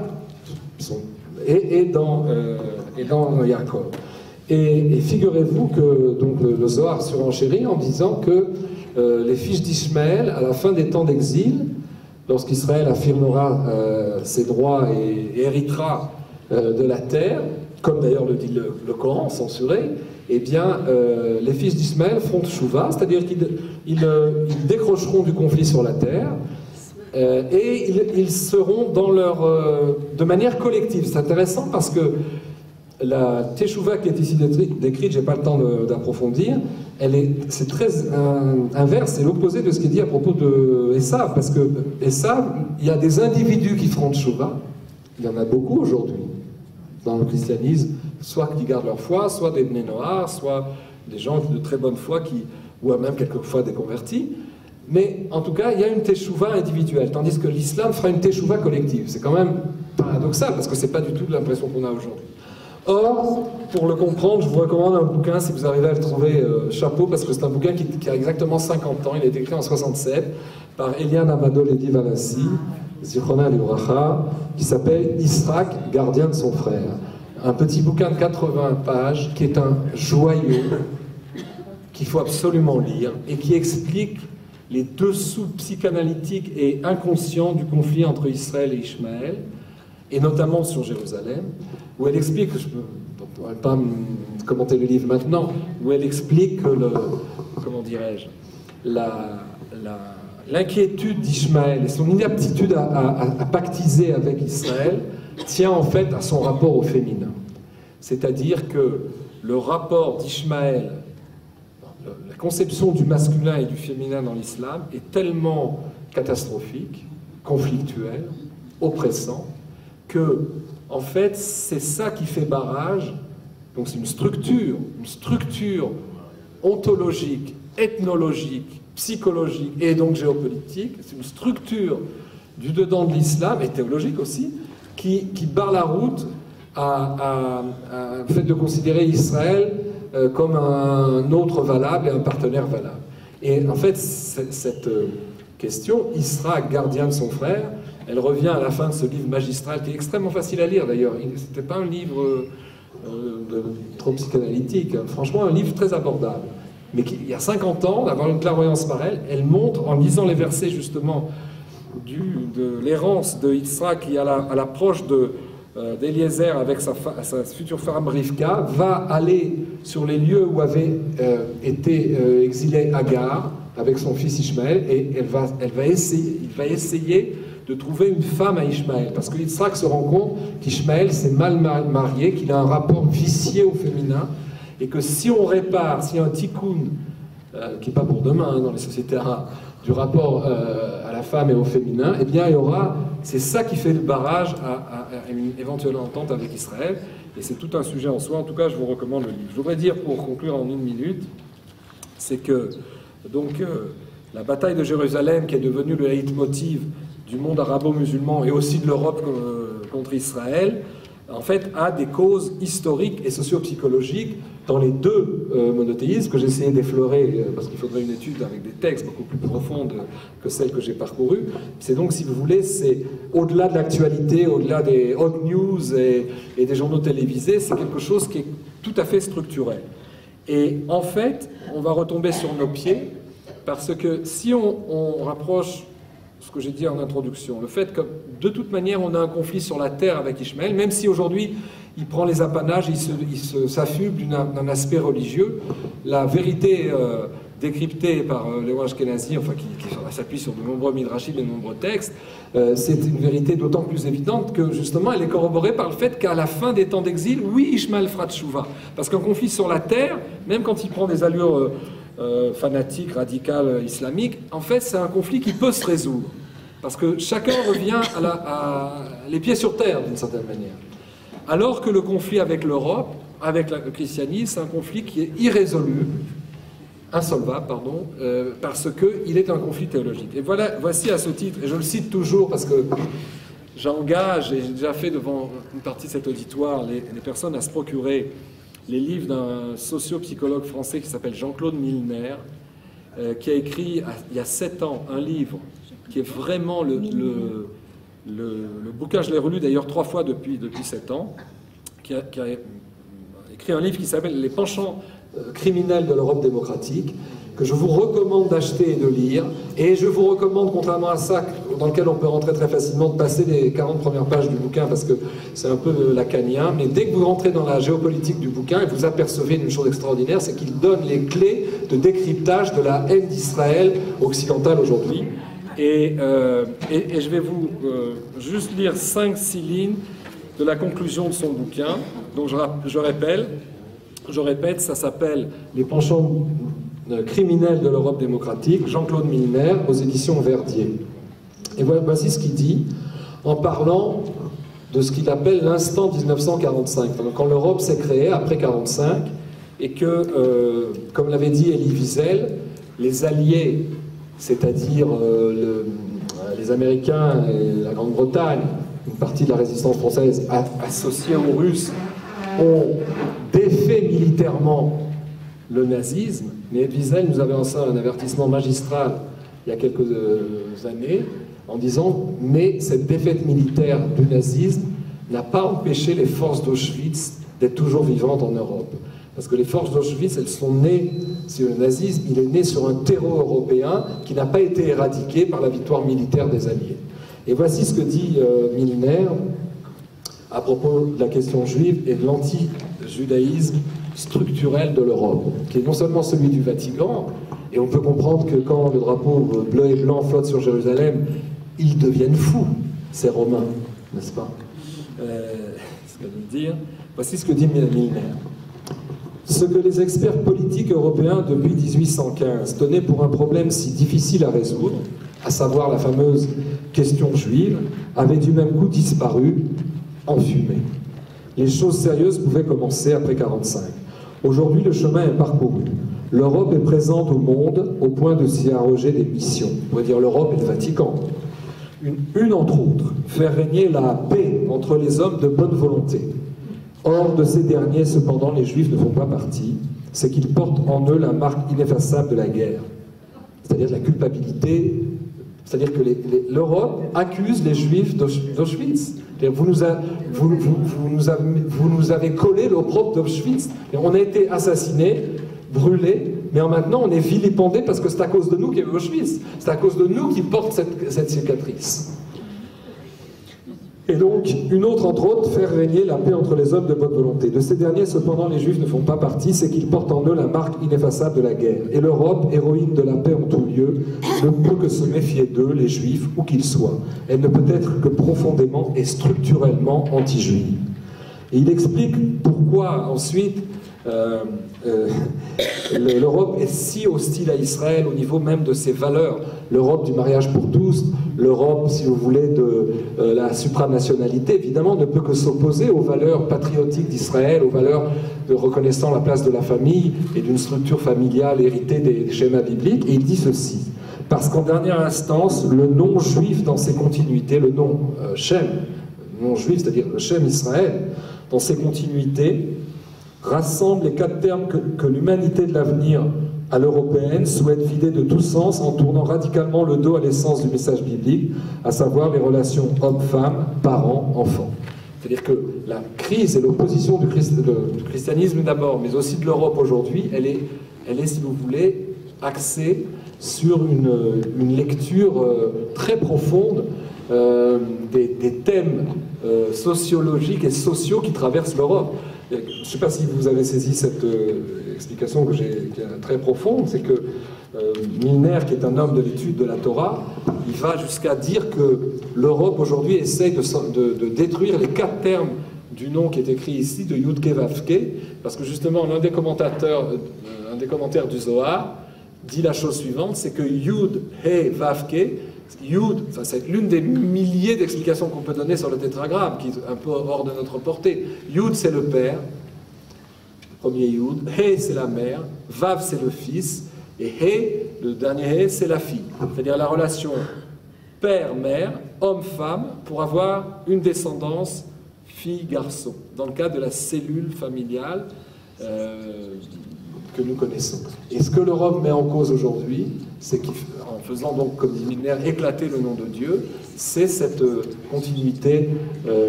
et dans Jacob. Et figurez-vous que donc, le Zohar surenchérit en disant que les fils d'Ishmaël, à la fin des temps d'exil, lorsqu'Israël affirmera ses droits et héritera de la terre, comme d'ailleurs le dit le Coran censuré, eh bien, les fils d'Ismaël feront teshuvah, c'est-à-dire qu'ils décrocheront du conflit sur la terre, et ils seront de manière collective. C'est intéressant parce que la teshuvah qui est ici décrite, j'ai pas le temps d'approfondir, c'est très inverse, c'est l'opposé de ce qui est dit à propos de Esav, parce que Esav, il y a des individus qui feront teshuvah, il y en a beaucoup aujourd'hui dans le christianisme, soit qui gardent leur foi, soit des Bnei Noach, soit des gens de très bonne foi, ou même quelquefois des convertis. Mais en tout cas, il y a une teshuva individuelle, tandis que l'islam fera une teshuva collective. C'est quand même paradoxal, parce que c'est pas du tout l'impression qu'on a aujourd'hui. Or, pour le comprendre, je vous recommande un bouquin, si vous arrivez à le trouver, chapeau, parce que c'est un bouquin qui a exactement 50 ans, il a été écrit en 67, par Eliane Amadou-Ledi Valassi, Zichrona Libracha, qui s'appelle Yitzhak, gardien de son frère. Un petit bouquin de 80 pages qui est un joyau qu'il faut absolument lire et qui explique les dessous psychanalytiques et inconscients du conflit entre Israël et Ishmaël, et notamment sur Jérusalem, où elle explique, je ne vais pas commenter le livre maintenant, où elle explique que comment dirais-je, l'inquiétude d'Ishmaël et son inaptitude à pactiser avec Israël tient en fait à son rapport au féminin. C'est-à-dire que le rapport d'Ishmaël, la conception du masculin et du féminin dans l'islam est tellement catastrophique, conflictuel, oppressant, que en fait c'est ça qui fait barrage. Donc c'est une structure ontologique, ethnologique, psychologique et donc géopolitique, c'est une structure du dedans de l'islam, et théologique aussi, qui barre la route à le fait de considérer Israël comme un autre valable et un partenaire valable. Et en fait, cette question, Yitzhak, gardien de son frère, elle revient à la fin de ce livre magistral, qui est extrêmement facile à lire d'ailleurs. Ce n'était pas un livre trop psychanalytique, hein. Franchement un livre très abordable. Mais il y a 50 ans, d'avoir une clairvoyance par elle montre, en lisant les versets justement de l'errance de Yitzhak, qui à l'approche d'Eliezer avec sa future femme Rivka, va aller sur les lieux où avait été exilé Agar avec son fils Ishmaël, et il va essayer de trouver une femme à Ishmaël, parce que Yitzhak se rend compte qu'Ishmaël s'est mal marié, qu'il a un rapport vicié au féminin, et que si on répare, s'il y a un tikkun, qui n'est pas pour demain dans les sociétés arabes, du rapport à la femme et au féminin, eh bien il y aura c'est ça qui fait le barrage à une éventuelle entente avec Israël, et c'est tout un sujet en soi. En tout cas, je vous recommande le livre. Je voudrais dire, pour conclure en 1 minute, c'est que donc la bataille de Jérusalem, qui est devenue le leitmotiv du monde arabo-musulman et aussi de l'Europe contre Israël, en fait, a des causes historiques et socio-psychologiques dans les deux monothéismes que j'ai essayé d'effleurer, parce qu'il faudrait une étude avec des textes beaucoup plus profondes que celles que j'ai parcourues. C'est donc, si vous voulez, c'est au-delà de l'actualité, au-delà des hot news et des journaux télévisés, c'est quelque chose qui est tout à fait structurel. Et en fait, on va retomber sur nos pieds, parce que si on rapproche ce que j'ai dit en introduction, le fait que de toute manière on a un conflit sur la terre avec Ishmaël, même si aujourd'hui il prend les apanages, il s'affuble d'un aspect religieux, la vérité décryptée par Léon Ashkenazi, enfin qui s'appuie sur de nombreux midrashim et de nombreux textes, c'est une vérité d'autant plus évidente que justement elle est corroborée par le fait qu'à la fin des temps d'exil, oui, Ishmaël fera tchouva, parce qu'un conflit sur la terre, même quand il prend des allures fanatique, radical, islamique, en fait c'est un conflit qui peut se résoudre parce que chacun revient les pieds sur terre d'une certaine manière, alors que le conflit avec l'Europe, avec le christianisme, c'est un conflit qui est irrésolu, insolvable, pardon, parce qu'il est un conflit théologique. Et voici à ce titre, et je le cite toujours parce que j'engage, et j'ai déjà fait devant une partie de cet auditoire, les personnes à se procurer les livres d'un socio-psychologue français qui s'appelle Jean-Claude Milner, qui a écrit il y a 7 ans un livre qui est vraiment le bouquin, je l'ai relu d'ailleurs 3 fois depuis 7 ans, qui a écrit un livre qui s'appelle Les penchants criminels de l'Europe démocratique, que je vous recommande d'acheter et de lire, et je vous recommande, contrairement à ça, dans lequel on peut rentrer très facilement, de passer les 40 premières pages du bouquin, parce que c'est un peu lacanien, mais dès que vous rentrez dans la géopolitique du bouquin, et vous apercevez une chose extraordinaire, c'est qu'il donne les clés de décryptage de la haine d'Israël occidentale aujourd'hui. Et je vais vous juste lire 5-6 lignes de la conclusion de son bouquin, donc je répète, ça s'appelle « Les penchants criminels de l'Europe démocratique », Jean-Claude Milner, aux éditions Verdier. Et voici ce qu'il dit, en parlant de ce qu'il appelle l'instant 1945, donc quand l'Europe s'est créée après 1945, et que, comme l'avait dit Elie Wiesel, les alliés, c'est-à-dire les Américains et la Grande-Bretagne, une partie de la résistance française associée aux Russes, ont défait militairement le nazisme, mais Wiesel nous avait lancé un avertissement magistral il y a quelques années en disant « mais cette défaite militaire du nazisme n'a pas empêché les forces d'Auschwitz d'être toujours vivantes en Europe. » Parce que les forces d'Auschwitz, elles sont nées, si le nazisme, il est né sur un terreau européen qui n'a pas été éradiqué par la victoire militaire des Alliés. Et voici ce que dit Milner à propos de la question juive et de l'anti-judaïsme structurel de l'Europe, qui est non seulement celui du Vatican, et on peut comprendre que quand le drapeau bleu et blanc flotte sur Jérusalem, ils deviennent fous, ces Romains, n'est-ce pas? Ce qu'elle veut dire. Voici ce que dit Milner. Ce que les experts politiques européens depuis 1815 tenaient pour un problème si difficile à résoudre, à savoir la fameuse question juive, avait du même coup disparu, en fumée. Les choses sérieuses pouvaient commencer après 1945. Aujourd'hui, le chemin est parcouru. L'Europe est présente au monde au point de s'y arroger des missions. On pourrait dire l'Europe et le Vatican. Une entre autres, faire régner la paix entre les hommes de bonne volonté. Or, de ces derniers, cependant, les Juifs ne font pas partie. C'est qu'ils portent en eux la marque ineffaçable de la guerre. C'est-à-dire de la culpabilité. C'est-à-dire que l'Europe accuse les Juifs d'Auschwitz. Vous nous avez collé l'opprobre d'Auschwitz. On a été assassinés, brûlés, mais maintenant on est vilipendés parce que c'est à cause de nous qu'il y a eu Auschwitz. C'est à cause de nous qu'ils portent cette cicatrice. Et donc, une autre, entre autres, faire régner la paix entre les hommes de bonne volonté. De ces derniers, cependant, les Juifs ne font pas partie, c'est qu'ils portent en eux la marque ineffaçable de la guerre. Et l'Europe, héroïne de la paix en tout lieu, ne peut que se méfier d'eux, les Juifs, où qu'ils soient. Elle ne peut être que profondément et structurellement anti-juive. Et il explique pourquoi ensuite l'Europe est si hostile à Israël au niveau même de ses valeurs. L'Europe du mariage pour tous, l'Europe, si vous voulez, de la supranationalité, évidemment, ne peut que s'opposer aux valeurs patriotiques d'Israël, aux valeurs de reconnaissant la place de la famille et d'une structure familiale héritée des schémas bibliques. Et il dit ceci, parce qu'en dernière instance, le non-juif dans ses continuités, le nom Shem, non-juif, c'est-à-dire le Shem Israël, dans ses continuités, rassemble les 4 termes que l'humanité de l'avenir à l'européenne souhaite vider de tout sens en tournant radicalement le dos à l'essence du message biblique, à savoir les relations homme-femme, parents-enfants. C'est-à-dire que la crise et l'opposition du christianisme d'abord, mais aussi de l'Europe aujourd'hui, elle est, si vous voulez, axée sur une lecture très profonde des thèmes sociologiques et sociaux qui traversent l'Europe. Je ne sais pas si vous avez saisi cette explication qui est très profonde, c'est que Milner, qui est un homme de l'étude de la Torah, il va jusqu'à dire que l'Europe aujourd'hui essaye de détruire les 4 termes du nom qui est écrit ici, de Yud-Ke Vav-Ke, parce que justement un des commentaires du Zohar dit la chose suivante, c'est que Yud, He, Vav-Ke, Yud, c'est l'une des milliers d'explications qu'on peut donner sur le tétragramme, qui est un peu hors de notre portée. Yud, c'est le père, le premier Yud. He, c'est la mère. Vav, c'est le fils. Et He, le dernier He, c'est la fille. C'est-à-dire la relation père-mère, homme-femme, pour avoir une descendance fille-garçon, dans le cadre de la cellule familiale que nous connaissons. Et ce que l'Europe met en cause aujourd'hui, c'est qu'en faisant donc, comme dit Milner, éclater le nom de Dieu, c'est cette continuité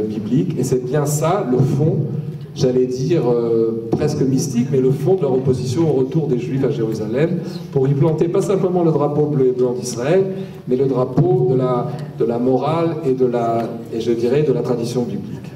biblique, et c'est bien ça le fond, j'allais dire presque mystique, mais le fond de leur opposition au retour des Juifs à Jérusalem, pour y planter pas simplement le drapeau bleu et blanc d'Israël, mais le drapeau de la morale et je dirais de la tradition biblique.